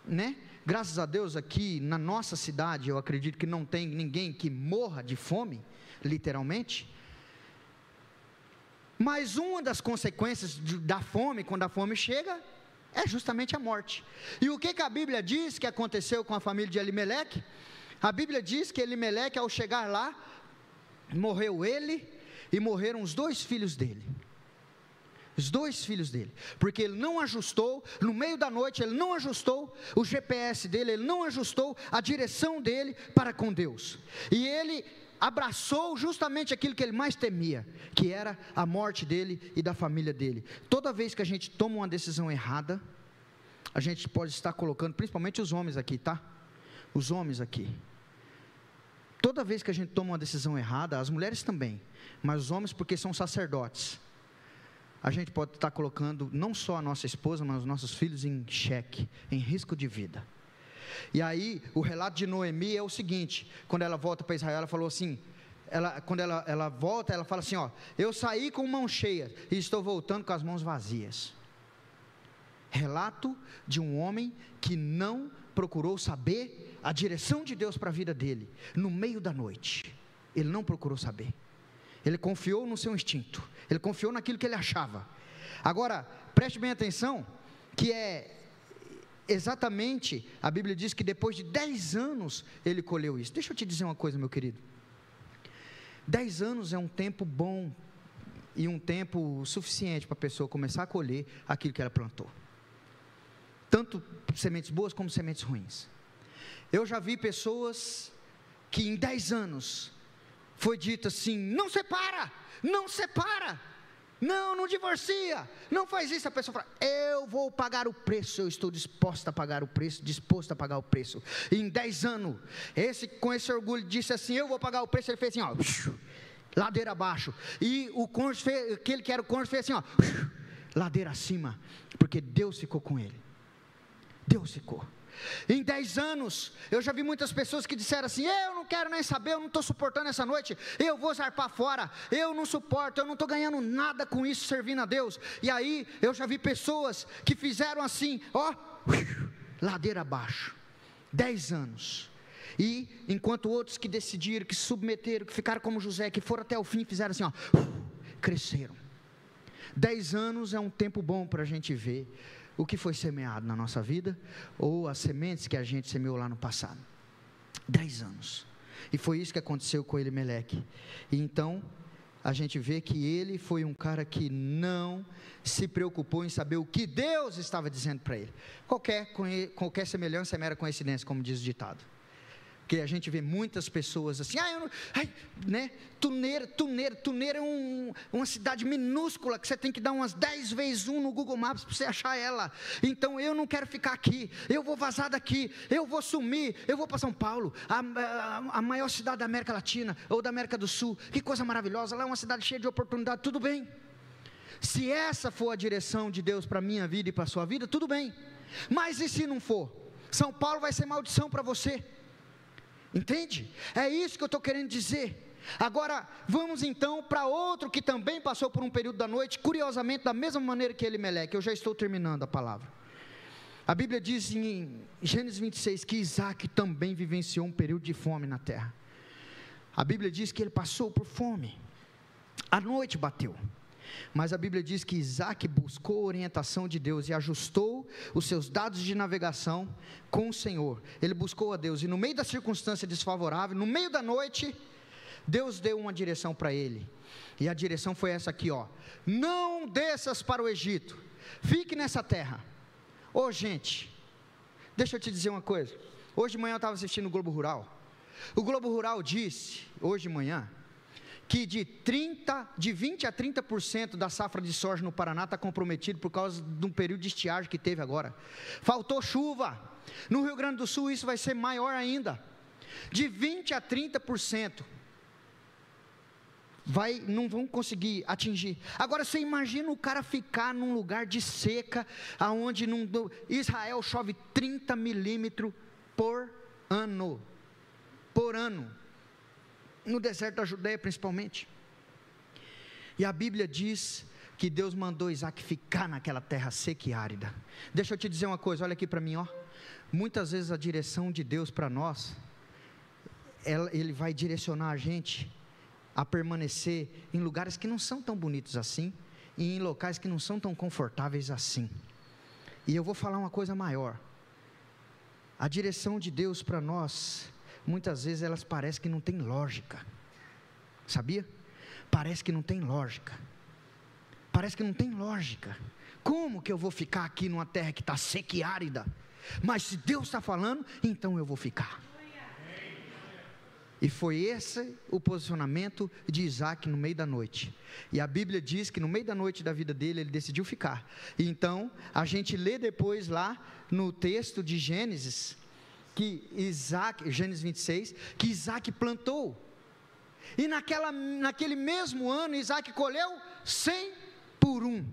Speaker 1: né? Graças a Deus aqui na nossa cidade, eu acredito que não tem ninguém que morra de fome, literalmente. Mas uma das consequências da fome, quando a fome chega, é justamente a morte. E o que a Bíblia diz que aconteceu com a família de Elimeleque? A Bíblia diz que Elimeleque, ao chegar lá, morreu ele e morreram os 2 filhos dele. Os 2 filhos dele, porque ele não ajustou, no meio da noite ele não ajustou o GPS dele, ele não ajustou a direção dele para com Deus. E ele abraçou justamente aquilo que ele mais temia, que era a morte dele e da família dele. Toda vez que a gente toma uma decisão errada, a gente pode estar colocando, principalmente os homens aqui, tá? Os homens aqui. Toda vez que a gente toma uma decisão errada, as mulheres também, mas os homens, porque são sacerdotes, a gente pode estar colocando não só a nossa esposa, mas os nossos filhos em xeque, em risco de vida. E aí, o relato de Noemi é o seguinte: quando ela volta para Israel, ela falou assim, quando ela volta, ela fala assim: eu saí com mão cheia e estou voltando com as mãos vazias. Relato de um homem que não procurou saber a direção de Deus para a vida dele, no meio da noite. Ele não procurou saber, ele confiou no seu instinto, ele confiou naquilo que ele achava. Agora, preste bem atenção, que exatamente, a Bíblia diz que depois de 10 anos, ele colheu isso. Deixa eu te dizer uma coisa, meu querido, 10 anos é um tempo bom, e um tempo suficiente para a pessoa começar a colher aquilo que ela plantou, tanto sementes boas como sementes ruins. Eu já vi pessoas que em 10 anos, foi dito assim: não separa, não separa, não divorcia, não faz isso. A pessoa fala: eu vou pagar o preço, eu estou disposto a pagar o preço, disposto a pagar o preço. E em 10 anos, com esse orgulho disse assim: eu vou pagar o preço. Ele fez assim, ladeira abaixo. E o cônjuge fez, aquele que era o cônjuge fez assim, ladeira acima, porque Deus ficou com ele. Deus ficou. Em 10 anos, eu já vi muitas pessoas que disseram assim: eu não quero nem saber, eu não estou suportando essa noite, eu vou zarpar fora, eu não suporto, eu não estou ganhando nada com isso, servindo a Deus. E aí, eu já vi pessoas que fizeram assim, ladeira abaixo, 10 anos. E enquanto outros que decidiram, que se submeteram, que ficaram como José, que foram até o fim, fizeram assim, cresceram. 10 anos é um tempo bom para a gente ver o que foi semeado na nossa vida, ou as sementes que a gente semeou lá no passado. 10 anos, e foi isso que aconteceu com Elimeleque. E então, a gente vê que ele foi um cara que não se preocupou em saber o que Deus estava dizendo para ele. Qualquer semelhança é mera coincidência, como diz o ditado. Que a gente vê muitas pessoas assim, Tuneira é uma cidade minúscula, que você tem que dar umas 10 vezes no Google Maps, para você achar ela, então eu não quero ficar aqui, eu vou vazar daqui, eu vou sumir, eu vou para São Paulo, a maior cidade da América Latina, ou da América do Sul, que coisa maravilhosa, lá é uma cidade cheia de oportunidade, tudo bem, se essa for a direção de Deus para a minha vida e para a sua vida, tudo bem, mas e se não for? São Paulo vai ser maldição para você, entende? É isso que eu estou querendo dizer. Agora, vamos então para outro que também passou por um período da noite, curiosamente da mesma maneira que Elimeleque. Eu já estou terminando a palavra. A Bíblia diz em Gênesis 26 que Isaac também vivenciou um período de fome na terra. A Bíblia diz que ele passou por fome, a noite bateu, mas a Bíblia diz que Isaac buscou a orientação de Deus e ajustou os seus dados de navegação com o Senhor. Ele buscou a Deus, e no meio da circunstância desfavorável, no meio da noite, Deus deu uma direção para ele, e a direção foi essa aqui, não desças para o Egito, fique nessa terra. Gente, deixa eu te dizer uma coisa. Hoje de manhã eu estava assistindo o Globo Rural. O Globo Rural disse, hoje de manhã, que de 20 a 30% da safra de soja no Paraná está comprometido por causa de um período de estiagem que teve agora. Faltou chuva. No Rio Grande do Sul isso vai ser maior ainda. De 20 a 30% não vão conseguir atingir. Agora você imagina o cara ficar num lugar de seca, aonde Israel chove 30 milímetros por ano. No deserto da Judeia principalmente, e a Bíblia diz que Deus mandou Isaac ficar naquela terra seca e árida. Deixa eu te dizer uma coisa, olha aqui para mim, muitas vezes a direção de Deus para nós, Ele vai direcionar a gente a permanecer em lugares que não são tão bonitos assim, e em locais que não são tão confortáveis assim. E eu vou falar uma coisa maior, a direção de Deus para nós, muitas vezes elas parecem que não tem lógica, sabia? Parece que não tem lógica, como que eu vou ficar aqui numa terra que está seca e árida, mas se Deus está falando, então eu vou ficar. E foi esse o posicionamento de Isaac no meio da noite, e a Bíblia diz que no meio da noite da vida dele, ele decidiu ficar. E então, a gente lê depois lá no texto de Gênesis, que Gênesis 26, que Isaac plantou, e naquele mesmo ano, Isaac colheu 100 por 1,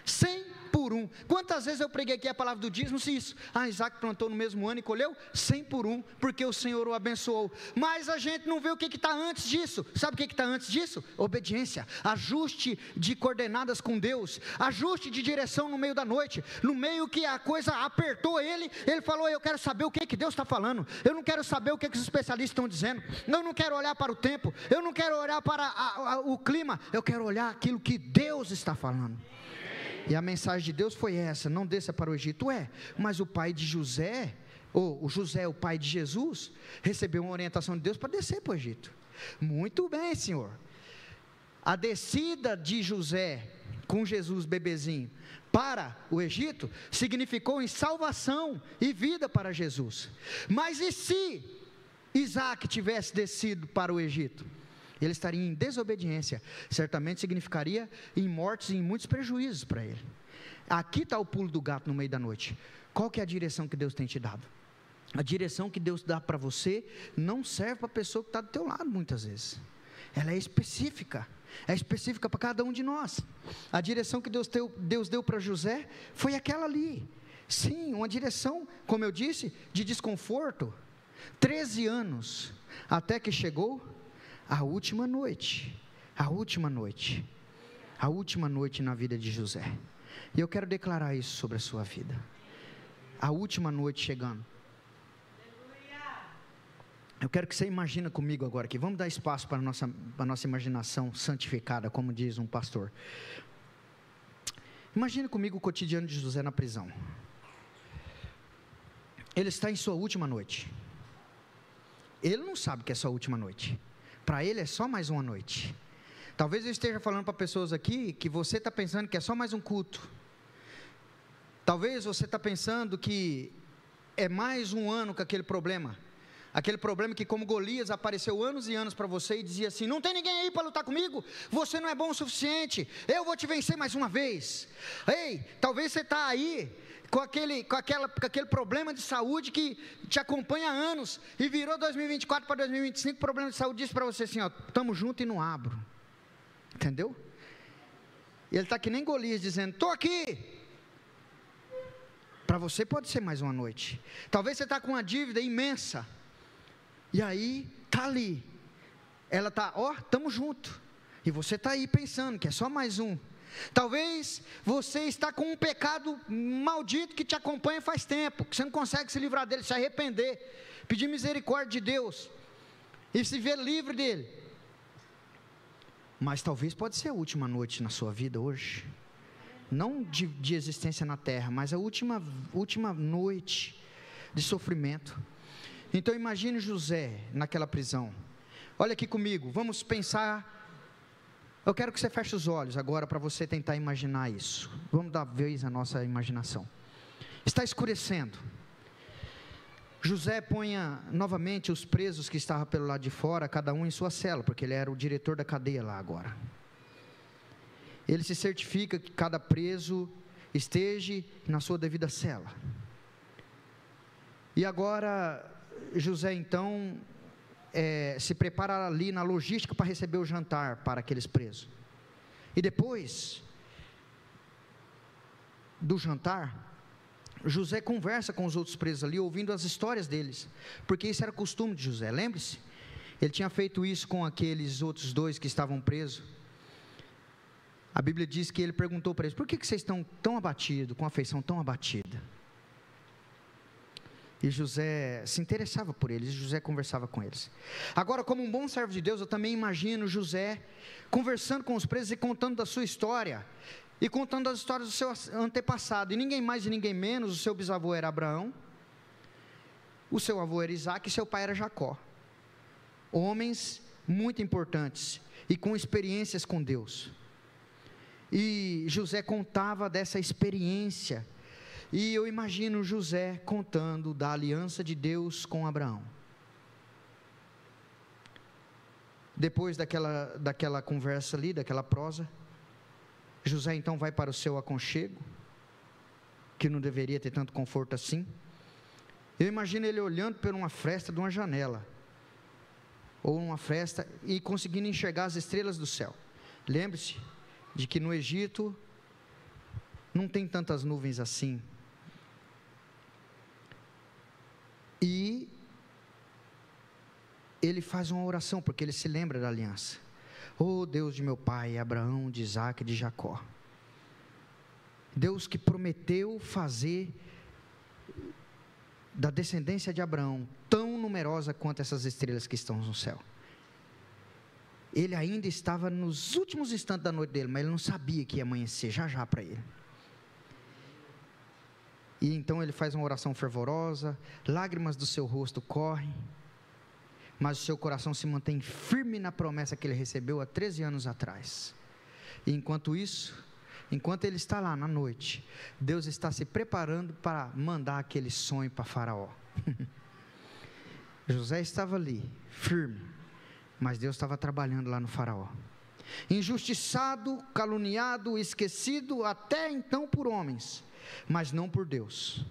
Speaker 1: 100 por 1, quantas vezes eu preguei aqui a palavra do dízimo, se isso, Isaac plantou no mesmo ano e colheu 100 por 1, porque o Senhor o abençoou, mas a gente não vê o que está antes disso, sabe o que está antes disso? Obediência, ajuste de coordenadas com Deus, ajuste de direção no meio da noite, no meio que a coisa apertou ele falou, eu quero saber o que Deus está falando, eu não quero saber o que os especialistas estão dizendo, eu não quero olhar para o tempo, eu não quero olhar para o clima, eu quero olhar aquilo que Deus está falando. E a mensagem de Deus foi essa, não desça para o Egito. Mas o pai de José, o José, o pai de Jesus, recebeu uma orientação de Deus para descer para o Egito. Muito bem, Senhor. A descida de José, com Jesus bebezinho, para o Egito, significou em salvação e vida para Jesus. Mas e se Isaac tivesse descido para o Egito? Ele estaria em desobediência, certamente significaria em mortes e em muitos prejuízos para ele. Aqui está o pulo do gato no meio da noite. Qual que é a direção que Deus tem te dado? A direção que Deus dá para você não serve para a pessoa que está do teu lado muitas vezes. Ela é específica para cada um de nós. A direção que Deus deu para José foi aquela ali. Sim, uma direção, como eu disse, de desconforto. 13 anos, até que chegou a última noite na vida de José. E eu quero declarar isso sobre a sua vida. A última noite chegando. Eu quero que você imagine comigo agora aqui. Vamos dar espaço para a nossa imaginação santificada, como diz um pastor. Imagine comigo o cotidiano de José na prisão. Ele está em sua última noite. Ele não sabe que é sua última noite. Para ele é só mais uma noite. Talvez eu esteja falando para pessoas aqui que você está pensando que é só mais um culto. Talvez você está pensando que é mais um ano com aquele problema. Aquele problema que, como Golias, apareceu anos e anos para você e dizia assim: não tem ninguém aí para lutar comigo, você não é bom o suficiente, eu vou te vencer mais uma vez. Ei, talvez você está aí com aquele problema de saúde que te acompanha há anos, e virou 2024 para 2025, o problema de saúde diz para você assim: ó, estamos juntos e não abro. Entendeu? E ele está que nem Golias dizendo: estou aqui. Para você pode ser mais uma noite. Talvez você está com uma dívida imensa, e aí está ali, ela está, ó, estamos juntos, e você está aí pensando que é só mais um. Talvez você está com um pecado maldito que te acompanha faz tempo, que você não consegue se livrar dele, se arrepender, pedir misericórdia de Deus, e se ver livre dele. Mas talvez pode ser a última noite na sua vida hoje, não de existência na terra, mas a última noite de sofrimento. Então imagine José naquela prisão. Olha aqui comigo, vamos pensar. Eu quero que você feche os olhos agora para você tentar imaginar isso. Vamos dar vez à nossa imaginação. Está escurecendo. José ponha novamente os presos que estavam pelo lado de fora, cada um em sua cela, porque ele era o diretor da cadeia lá agora. Ele se certifica que cada preso esteja na sua devida cela. E agora José então se prepara ali na logística para receber o jantar para aqueles presos. E depois do jantar, José conversa com os outros presos ali, ouvindo as histórias deles, porque isso era costume de José, lembre-se, ele tinha feito isso com aqueles outros dois que estavam presos. A Bíblia diz que ele perguntou para eles: por que vocês estão tão abatidos, com a afeição tão abatida? E José se interessava por eles, José conversava com eles. Agora, como um bom servo de Deus, eu também imagino José conversando com os presos e contando da sua história, e contando as histórias do seu antepassado, e ninguém mais e ninguém menos, o seu bisavô era Abraão, o seu avô era Isaac, e seu pai era Jacó, homens muito importantes, e com experiências com Deus, e José contava dessa experiência, e eu imagino José contando da aliança de Deus com Abraão. Depois daquela conversa ali, daquela prosa, José então vai para o seu aconchego, que não deveria ter tanto conforto assim. Eu imagino ele olhando por uma fresta de uma janela, ou uma fresta, e conseguindo enxergar as estrelas do céu. Lembre-se de que no Egito não tem tantas nuvens assim. E ele faz uma oração, porque ele se lembra da aliança. Oh Deus de meu pai, Abraão, de Isaac e de Jacó, Deus que prometeu fazer da descendência de Abraão tão numerosa quanto essas estrelas que estão no céu. Ele ainda estava nos últimos instantes da noite dele, mas ele não sabia que ia amanhecer já para ele. E então ele faz uma oração fervorosa, lágrimas do seu rosto correm, mas o seu coração se mantém firme na promessa que ele recebeu há 13 anos atrás. E enquanto isso, enquanto ele está lá na noite, Deus está se preparando para mandar aquele sonho para Faraó. José estava ali, firme, mas Deus estava trabalhando lá no Faraó. Injustiçado, caluniado, esquecido até então por homens, mas não por Deus,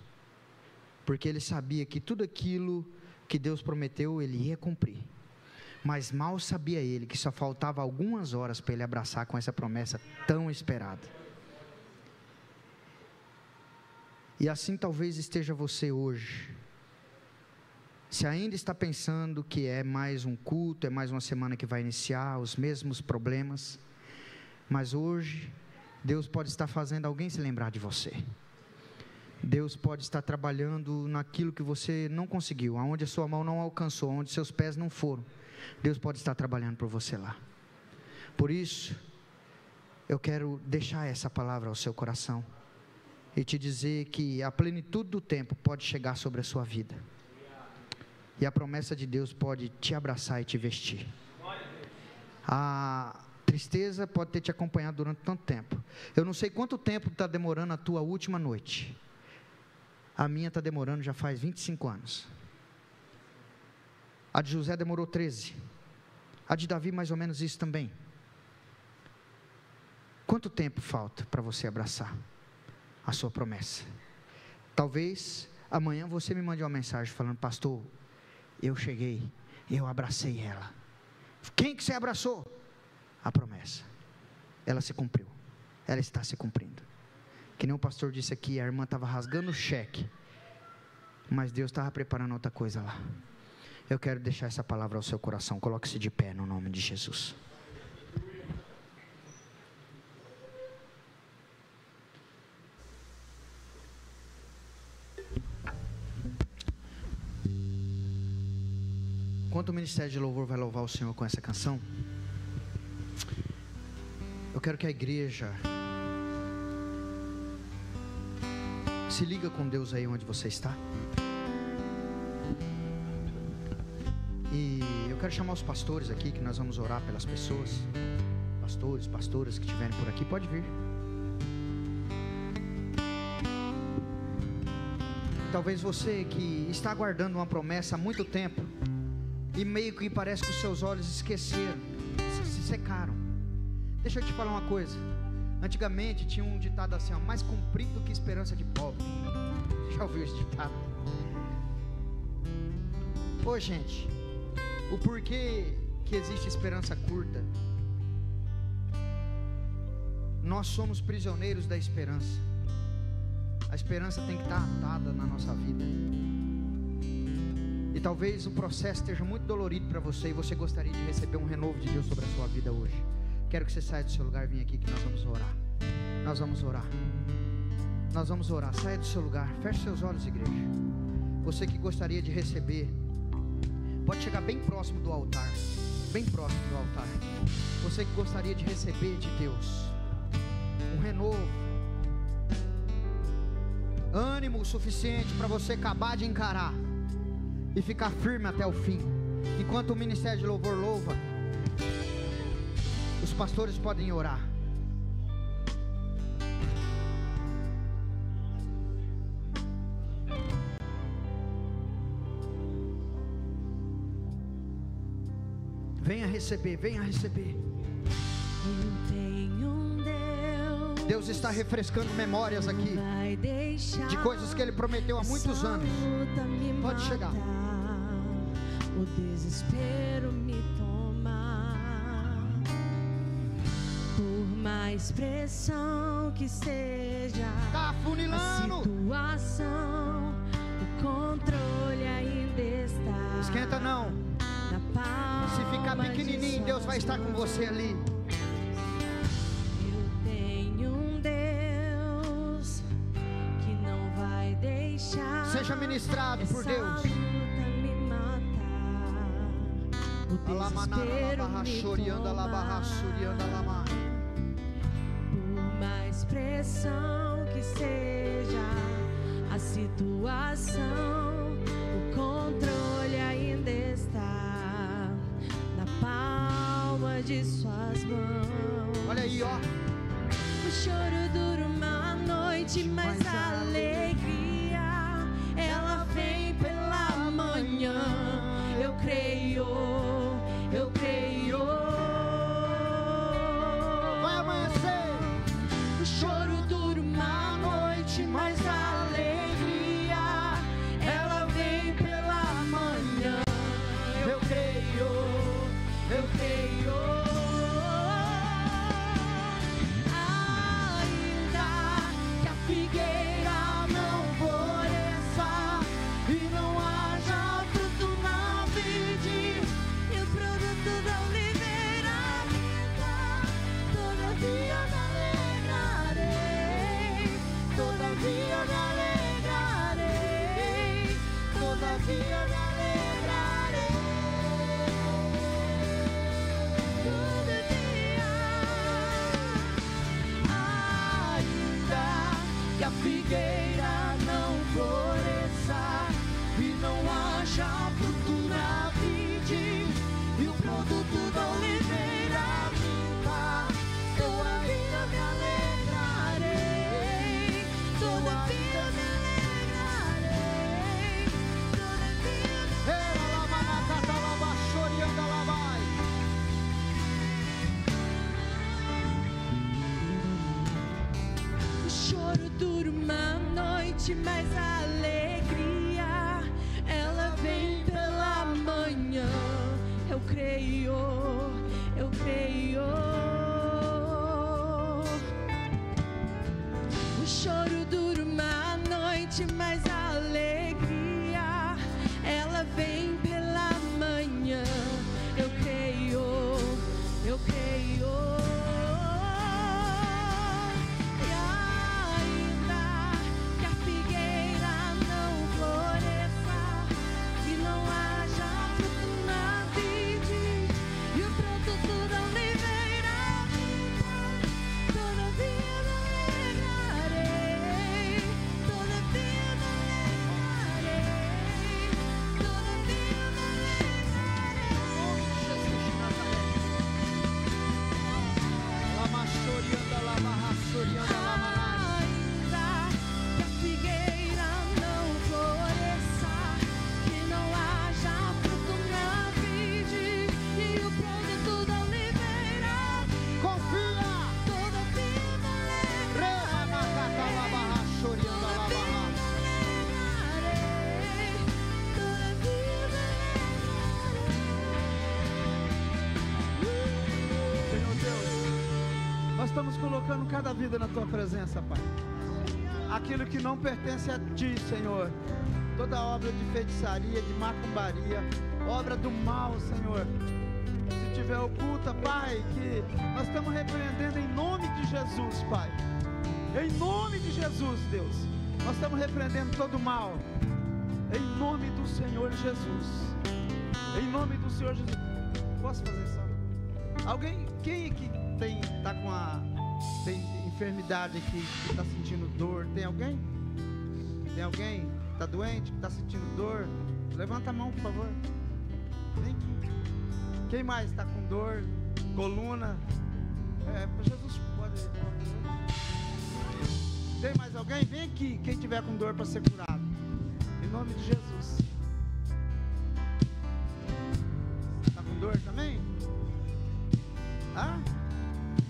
Speaker 1: porque ele sabia que tudo aquilo que Deus prometeu, ele ia cumprir. Mas mal sabia ele que só faltava algumas horas para ele abraçar com essa promessa tão esperada. E assim talvez esteja você hoje. Se ainda está pensando que é mais um culto, é mais uma semana que vai iniciar, os mesmos problemas, mas hoje Deus pode estar fazendo alguém se lembrar de você. Deus pode estar trabalhando naquilo que você não conseguiu, aonde a sua mão não alcançou, aonde seus pés não foram. Deus pode estar trabalhando por você lá. Por isso, eu quero deixar essa palavra ao seu coração e te dizer que a plenitude do tempo pode chegar sobre a sua vida, e a promessa de Deus pode te abraçar e te vestir. A tristeza pode ter te acompanhado durante tanto tempo. Eu não sei quanto tempo está demorando a tua última noite. A minha está demorando já faz 25 anos. A de José demorou 13. A de Davi mais ou menos isso também. Quanto tempo falta para você abraçar a sua promessa? Talvez amanhã você me mande uma mensagem falando: pastor, eu cheguei, eu abracei ela. Quem que você abraçou? A promessa. Ela se cumpriu. Ela está se cumprindo. Que nem o pastor disse aqui, a irmã estava rasgando o cheque, mas Deus estava preparando outra coisa lá. Eu quero deixar essa palavra ao seu coração. Coloque-se de pé no nome de Jesus. Enquanto o Ministério de Louvor vai louvar o Senhor com essa canção, eu quero que a igreja se liga com Deus aí onde você está. E eu quero chamar os pastores aqui, que nós vamos orar pelas pessoas. Pastores, pastoras que estiverem por aqui, pode vir. Talvez você que está aguardando uma promessa há muito tempo, e meio que parece que os seus olhos esqueceram, se secaram. Deixa eu te falar uma coisa. Antigamente tinha um ditado assim, ó: mais comprido que esperança de pobre. Já ouviu esse ditado? Ô gente, o porquê que existe esperança curta? Nós somos prisioneiros da esperança. A esperança tem que estar atada na nossa vida. E talvez o processo esteja muito dolorido para você, e você gostaria de receber um renovo de Deus sobre a sua vida hoje. Quero que você saia do seu lugar e venha aqui, que nós vamos orar. Nós vamos orar. Nós vamos orar. Saia do seu lugar. Feche seus olhos, igreja. Você que gostaria de receber, pode chegar bem próximo do altar. Bem próximo do altar. Você que gostaria de receber de Deus um renovo, ânimo suficiente para você acabar de encarar e ficar firme até o fim. Enquanto o Ministério de Louvor louva, os pastores podem orar. Venha receber, venha receber. Deus está refrescando memórias aqui de coisas que Ele prometeu há muitos anos. Pode chegar.
Speaker 2: O desespero me toma, por mais pressão que seja
Speaker 1: Tá afunilando.
Speaker 2: a situação, o controle ainda está.
Speaker 1: Esquenta não.
Speaker 2: Na palma
Speaker 1: Se ficar pequenininho,
Speaker 2: de
Speaker 1: Deus vai
Speaker 2: suas
Speaker 1: estar com você ali.
Speaker 2: Eu tenho um Deus que não vai deixar.
Speaker 1: Seja ministrado por
Speaker 2: essa
Speaker 1: Deus.
Speaker 2: luta me matar. O desespero me toma. Por mais pressão que seja a situação, o controle ainda está na palma de suas mãos.
Speaker 1: Olha aí, ó.
Speaker 2: O choro dura uma noite, mas a alegria ela vem pela manhã. Eu creio, eu creio.
Speaker 1: Vai amanhecer.
Speaker 2: O choro dura uma noite, mas a alegria ela vem pela manhã. Eu creio, eu creio. Ainda que a figueira não floresça e não haja fruto na vide, e o produto da livramento, todavia me alegrarei, todavia me alegrarei, todavia me alegrarei, todavia, ainda que a figueira não floresça e não haja fruto na vide, e o produto da oliveira minta, todavia me alegrarei, todavia me alegrarei, todavia me alegrarei. choro dura uma noite, mas a alegria, ela vem pela manhã. Eu creio, eu creio. O choro dura uma noite, mas a alegria, ela vem pela manhã. Eu creio, eu creio. E ainda que a figueira não floresça, que não haja fruto na vide, e o produto da oliveira, todavia me alegrarei, todavia me alegrarei, todavia me alegrarei.
Speaker 3: Jesus de Nazaré. Lama chorianda, lama rassorianda, lama rassorianda.
Speaker 2: Ainda que a figueira não floresça, que não haja fruto na vide, e o produto da oliveira,
Speaker 3: Confia.
Speaker 2: todavia me
Speaker 3: Rema na cata, lama rassorianda, lama rassorianda.
Speaker 2: alegrarei, todavia me alegrarei.
Speaker 3: Senhor Deus, nós estamos colocando cada vida na Tua presença, Pai. Aquilo que não pertence a Ti, Senhor. Toda obra de feitiçaria, de macumbaria, obra do mal, Senhor. Se tiver oculta, Pai, que nós estamos repreendendo em nome de Jesus, Pai. Em nome de Jesus, Deus. Nós estamos repreendendo todo o mal. Em nome do Senhor Jesus. Em nome do Senhor Jesus. Posso fazer isso? Alguém, quem aqui tem enfermidade aqui, que está sentindo dor? Tem alguém? Tem alguém que está doente, que está sentindo dor? Levanta a mão, por favor. Vem aqui. Quem mais está com dor? Coluna? Jesus pode. Tem mais alguém? Vem aqui, quem tiver com dor para ser curado. Em nome de Jesus. Está com dor também?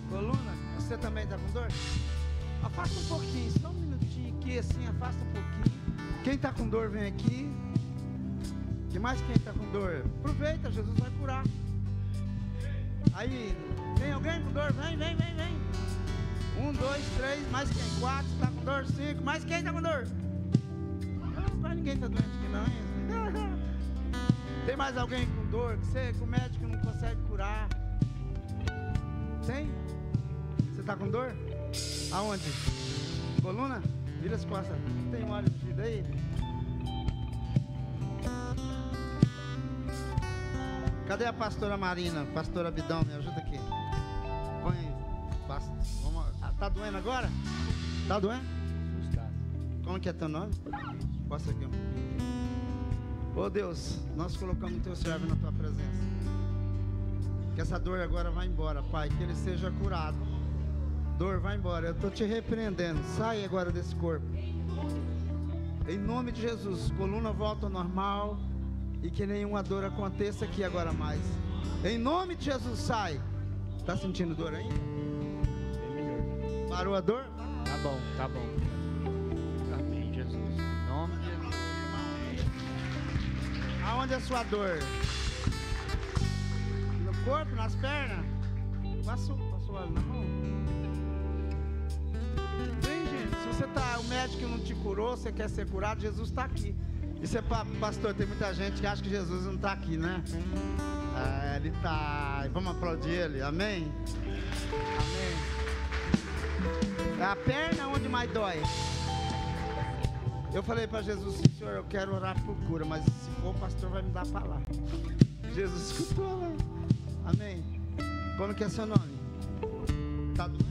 Speaker 3: Coluna, você também está com dor? Afasta um pouquinho, só um minutinho aqui, assim, afasta um pouquinho. Quem está com dor, vem aqui. Que mais quem está com dor? Aproveita, Jesus vai curar. Aí, tem alguém com dor? Vem. 1, 2, 3, mais quem? 4, está com dor? 5, mais quem está com dor? Não, quase ninguém está doente aqui não, hein? Tem mais alguém com dor que o médico não consegue curar? Tem? Você está com dor? Aonde? Coluna? Vira as costas. Tem um óleo de vida aí? Cadê a pastora Marina? Pastora Bidão, me ajuda aqui. Põe aí. Vamos. Tá doendo agora? Tá doendo? Como que é teu nome? Posta aqui um pouquinho. Ô Deus, nós colocamos o teu servo na tua presença. Que essa dor agora vai embora, Pai. Que ele seja curado. Dor, vai embora. Eu estou te repreendendo. Sai agora desse corpo. Em nome de Jesus. Coluna volta ao normal. E que nenhuma dor aconteça aqui agora mais. Em nome de Jesus, sai. Tá sentindo dor ainda?
Speaker 4: Bem melhor.
Speaker 3: Parou a dor?
Speaker 4: Tá bom, tá bom. Amém, Jesus. Em nome de Jesus.
Speaker 3: Aonde é a sua dor? No corpo, nas pernas? Passou óleo na mão? Vem, gente. Se você tá, o médico não te curou, você quer ser curado, Jesus está aqui. Isso é pastor, tem muita gente que acha que Jesus não está aqui, né? Ele está. Vamos aplaudir ele, amém? Amém. É a perna onde mais dói. Eu falei para Jesus, Senhor, eu quero orar por cura, mas se for o pastor vai me dar a palavra. Jesus escutou, né? Amém. Como que é seu nome? Tá doendo?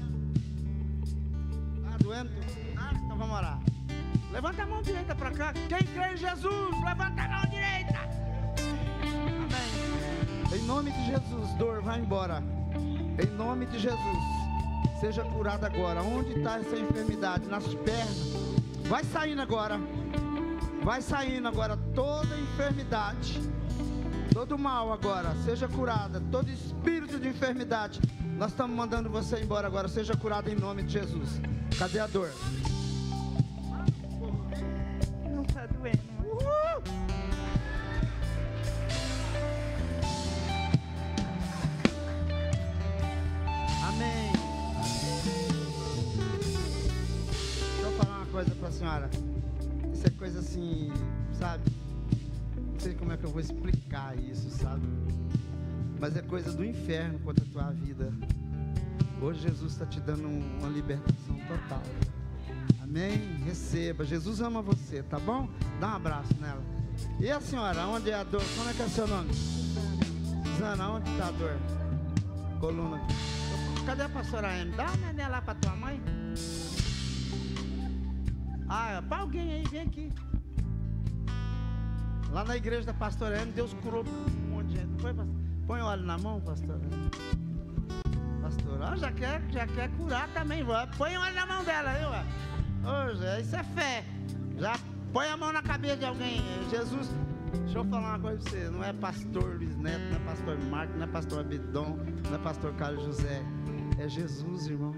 Speaker 3: Tá doendo? Então vamos orar. Levanta a mão direita para cá. Quem crê em Jesus, levanta a mão direita. Amém. Em nome de Jesus, dor, vai embora. Em nome de Jesus, seja curado agora. Onde está essa enfermidade? Nas pernas. Vai saindo agora. Vai saindo agora toda enfermidade. Todo mal agora, seja curada. Todo espírito de enfermidade, nós estamos mandando você embora agora. Seja curado em nome de Jesus. Cadê a dor? Amém. Deixa eu falar uma coisa pra senhora. Isso é coisa assim, sabe? Não sei como é que eu vou explicar isso, sabe? Mas é coisa do inferno contra a tua vida. Hoje Jesus está te dando uma libertação total. Amém? Receba. Jesus ama você, tá bom? Dá um abraço nela. E a senhora, onde é a dor? Como é que é seu nome? Suzana, onde está a dor? Coluna. Cadê a pastora Amy? Dá uma neném lá pra tua mãe. Ah, pra alguém aí, vem aqui. Lá na igreja da pastora Amy, Deus curou um monte de gente. Não foi, pastor? Põe óleo na mão, pastora. Pastora, já quer curar também. Põe óleo na mão dela, viu? Hoje, isso é fé. Já põe a mão na cabeça de alguém. Jesus, deixa eu falar uma coisa pra você. Não é pastor Luiz Neto, não é pastor Marcos, não é pastor Abidon, não é pastor Carlos José. É Jesus, irmão.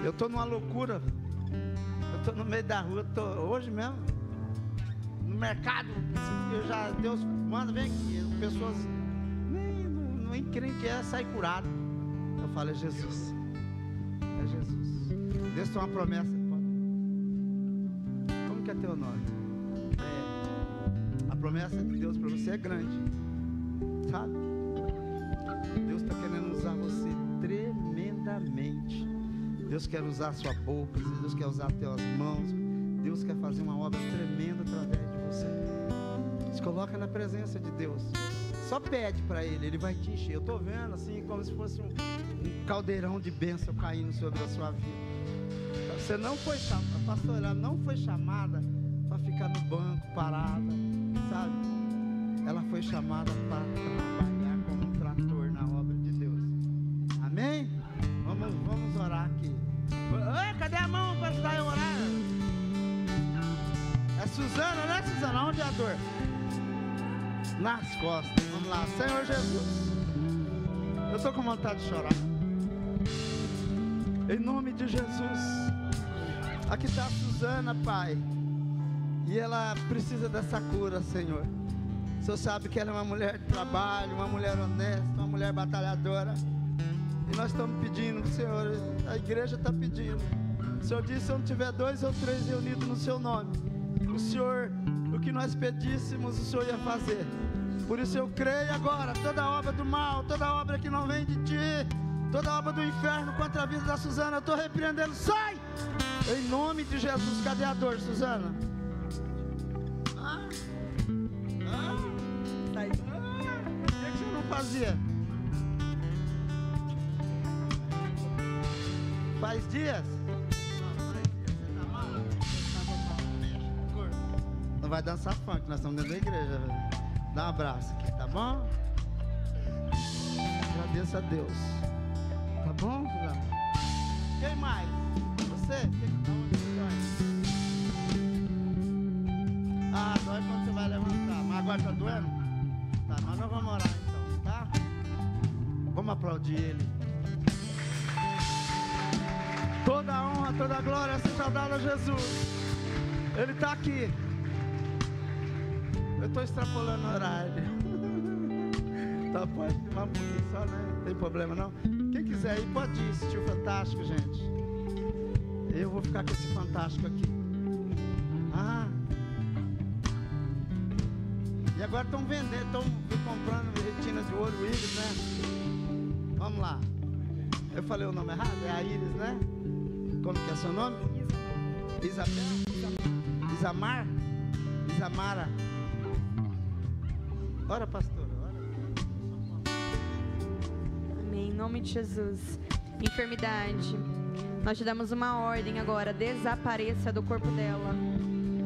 Speaker 3: Eu tô numa loucura. Eu tô no meio da rua, hoje mesmo. No mercado, Deus manda, vem aqui. Pessoas nem creem que é sair curado. Eu falo, é Jesus. É Jesus. Deus tem uma promessa. Como que é teu nome? A promessa de Deus para você é grande. Sabe? Deus está querendo usar você tremendamente. Deus quer usar a sua boca. Deus quer usar as tuas mãos. Deus quer fazer uma obra tremenda através de você. Se coloca na presença de Deus. Só pede para Ele, Ele vai te encher. Eu estou vendo assim, como se fosse um caldeirão de bênção caindo sobre a sua vida. Você não foi chamada, a pastora não foi chamada para ficar no banco parada, sabe? Ela foi chamada para trabalhar como um trator na obra de Deus. Amém? Vamos orar aqui. Ei, cadê a mão para ajudar a orar? É Suzana, né, Suzana? Onde é a dor? Nas costas. Vamos lá. Senhor Jesus, eu estou com vontade de chorar. Em nome de Jesus. Aqui está a Suzana, Pai. E ela precisa dessa cura, Senhor. O Senhor sabe que ela é uma mulher de trabalho, uma mulher honesta, uma mulher batalhadora. E nós estamos pedindo, Senhor, a igreja está pedindo. O Senhor disse, se eu não tiver 2 ou 3 reunidos no seu nome, o Senhor, o que nós pedíssemos, o Senhor ia fazer. Por isso eu creio agora, toda obra do mal, toda obra que não vem de Ti, toda obra do inferno contra a vida da Suzana, eu estou repreendendo, sai! Em nome de Jesus. Cadê a dor, Suzana? Sai. O que você não fazia? Faz dias? Não vai dançar funk, nós estamos dentro da igreja. Dá um abraço aqui, tá bom? Agradeço a Deus. Tá bom, Suzana? Quem mais? Você? Ah, dói quando você vai levantar. Mas agora tá doendo? Tá, mas nós vamos orar então, tá? Vamos aplaudir Ele. Toda a honra, toda a glória seja dada a Jesus. Ele está aqui. Eu estou extrapolando o horário. Tá, pode filmar um pouquinho só, né? Não tem problema não. Quem quiser ir, pode ir assistir o Fantástico, gente. Eu vou ficar com esse Fantástico aqui. Ah. E agora estão vendendo, estão comprando retina de olho, íris, né? Vamos lá. Eu falei o nome errado? É a Íris, né? Como que é seu nome? Isabel? Isamar? Isamara? Ora, pastora, ora.
Speaker 2: Amém. Em nome de Jesus. Enfermidade. Nós te damos uma ordem agora. Desapareça do corpo dela.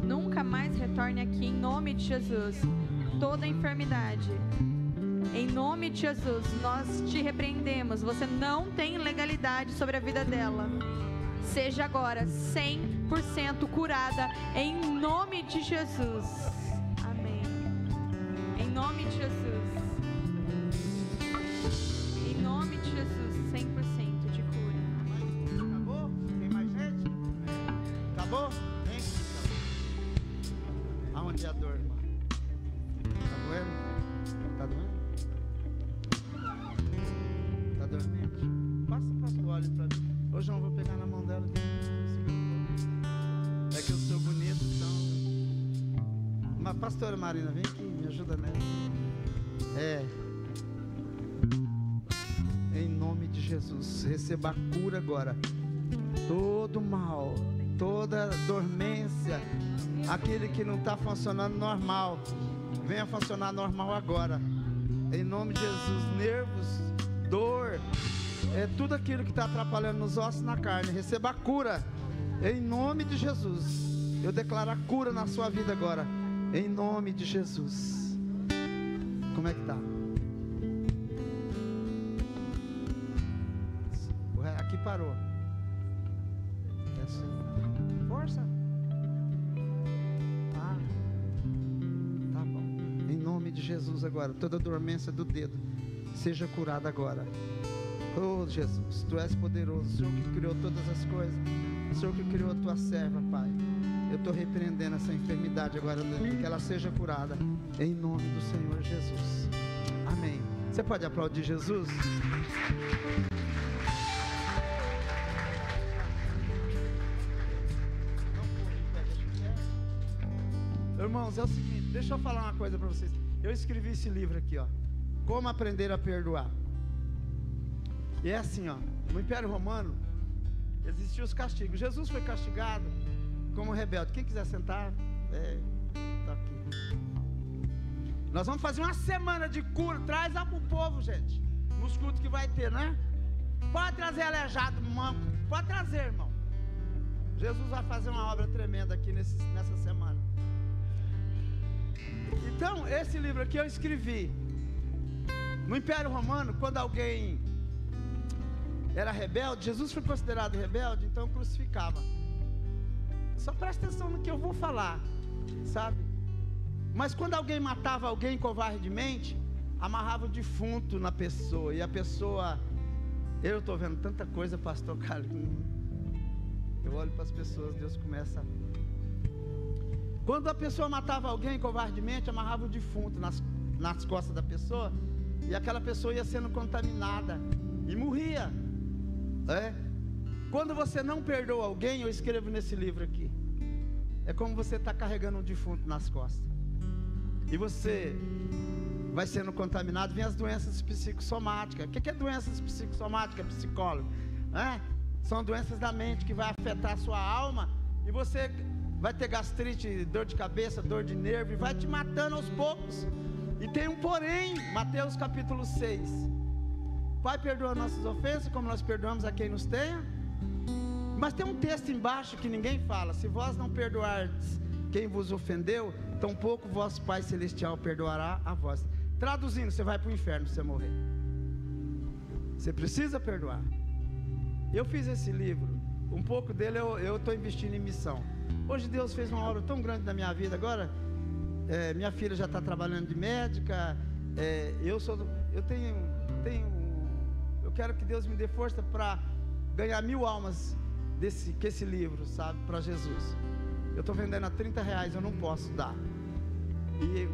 Speaker 2: Nunca mais retorne aqui em nome de Jesus. Toda enfermidade. Em nome de Jesus, nós te repreendemos. Você não tem legalidade sobre a vida dela. Seja agora 100% curada em nome de Jesus. Amém. Em nome de Jesus. Em nome de Jesus, 100% de cura.
Speaker 3: Acabou? Tem mais gente? Acabou? Vem. Aonde é a dor, irmão? Tá doendo? Tá doendo? Tá dormindo? Ô João, vou pegar na mão dela. É que eu sou bonito, então. Mas pastora Marina, vem aqui, me ajuda nessa. Em nome de Jesus, receba a cura agora. Todo mal, toda dormência, aquele que não está funcionando normal, venha funcionar normal agora. Em nome de Jesus, nervos, dor, tudo aquilo que está atrapalhando nos ossos e na carne, receba a cura. Em nome de Jesus, eu declaro a cura na sua vida agora. Em nome de Jesus. Como é que está? Aqui parou. Força. Tá bom. Em nome de Jesus agora, toda dormência do dedo seja curada agora. Oh Jesus, Tu és poderoso, o Senhor que criou todas as coisas, o Senhor que criou a Tua serva, Pai. Eu estou repreendendo essa enfermidade agora, que ela seja curada, em nome do Senhor Jesus. Amém. Você pode aplaudir Jesus? Irmãos, é o seguinte, deixa eu falar uma coisa para vocês. Eu escrevi esse livro aqui, ó, Como Aprender a Perdoar. E é assim, ó, no Império Romano existiam os castigos. Jesus foi castigado como rebelde. Quem quiser sentar, tá aqui. Nós vamos fazer uma semana de cura. Traz o povo, gente, nos cultos que vai ter, né? Pode trazer aleijado, manco, pode trazer, irmão. Jesus vai fazer uma obra tremenda aqui nessa semana. Então, esse livro aqui eu escrevi. No Império Romano, quando alguém era rebelde, Jesus foi considerado rebelde, então crucificava. Só presta atenção no que eu vou falar, sabe? Mas quando alguém matava alguém covardemente, amarrava o defunto na pessoa. E a pessoa... Eu estou vendo tanta coisa, pastor Carlinhos. Eu olho para as pessoas, Deus começa... Quando a pessoa matava alguém covardemente, amarrava o defunto nas costas da pessoa, e aquela pessoa ia sendo contaminada e morria. Quando você não perdoa alguém, eu escrevo nesse livro aqui, é como você está carregando um defunto nas costas, e você vai sendo contaminado. Vem as doenças psicossomáticas. O que é doenças psicossomáticas, psicólogo? São doenças da mente que vai afetar a sua alma, e você vai ter gastrite, dor de cabeça, dor de nervo, e vai te matando aos poucos. E tem um porém, Mateus capítulo 6. Pai, perdoa nossas ofensas, como nós perdoamos a quem nos tenha. Mas tem um texto embaixo que ninguém fala: se vós não perdoardes quem vos ofendeu, tampouco vosso Pai Celestial perdoará a vós. Traduzindo, você vai para o inferno se você morrer. Você precisa perdoar. Eu fiz esse livro, um pouco dele eu estou investindo em missão. Hoje Deus fez uma obra tão grande na minha vida. Agora minha filha já está trabalhando de médica. Eu quero que Deus me dê força para ganhar 1000 almas com esse livro, sabe, para Jesus. Eu estou vendendo a R$30, eu não posso dar. E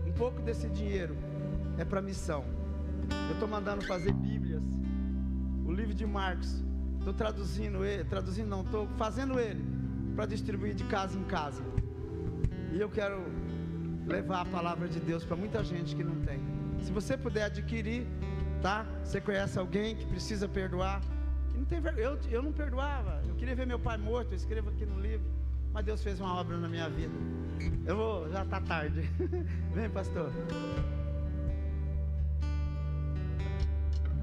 Speaker 3: um pouco desse dinheiro é para missão. Eu estou mandando fazer Bíblias, o livro de Marcos. Estou estou fazendo ele para distribuir de casa em casa. E eu quero levar a palavra de Deus para muita gente que não tem. Se você puder adquirir, tá? Você conhece alguém que precisa perdoar, que não tem vergonha. Eu não perdoava. Eu queria ver meu pai morto. Eu escrevo aqui no livro. Mas Deus fez uma obra na minha vida. Já está tarde. Vem, pastor.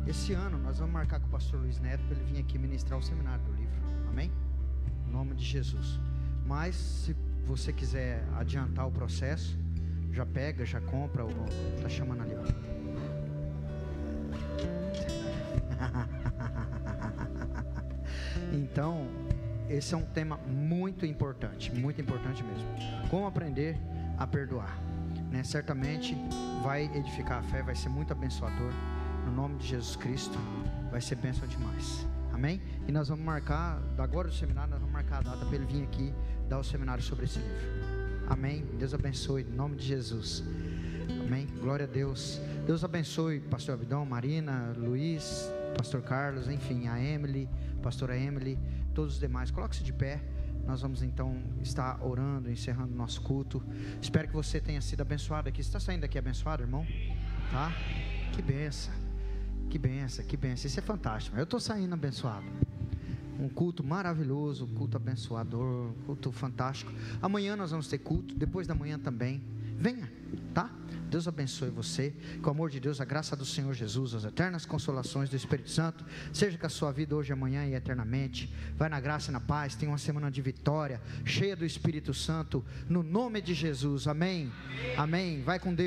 Speaker 1: Esse ano nós vamos marcar com o pastor Luiz Neto para ele vir aqui ministrar o seminário do livro. Amém? Em nome de Jesus. Mas se você quiser adiantar o processo, já pega, já compra. Tá chamando ali, ó. Então, esse é um tema muito importante mesmo. Como aprender a perdoar, né? Certamente vai edificar a fé, vai ser muito abençoador. No nome de Jesus Cristo, vai ser bênção demais. Amém? E nós vamos marcar, agora do seminário, nós vamos marcar a data para ele vir aqui dar o seminário sobre esse livro. Amém? Deus abençoe, em nome de Jesus. Amém? Glória a Deus. Deus abençoe pastor Abidão, Marina, Luiz, Pastor Carlos, enfim, a Emily, pastora Emily, todos os demais. Coloque-se de pé. Nós vamos então estar orando, encerrando o nosso culto. Espero que você tenha sido abençoado aqui. Você está saindo daqui abençoado, irmão? Tá? Que benção, que benção, que benção. Isso é fantástico. Eu estou saindo abençoado. Um culto maravilhoso, culto abençoador, culto fantástico. Amanhã nós vamos ter culto, depois da manhã também. Venha, tá? Deus abençoe você, com o amor de Deus, a graça do Senhor Jesus, as eternas consolações do Espírito Santo, seja com a sua vida hoje, amanhã e eternamente. Vai na graça e na paz, tenha uma semana de vitória, cheia do Espírito Santo, no nome de Jesus, amém, amém, vai com Deus.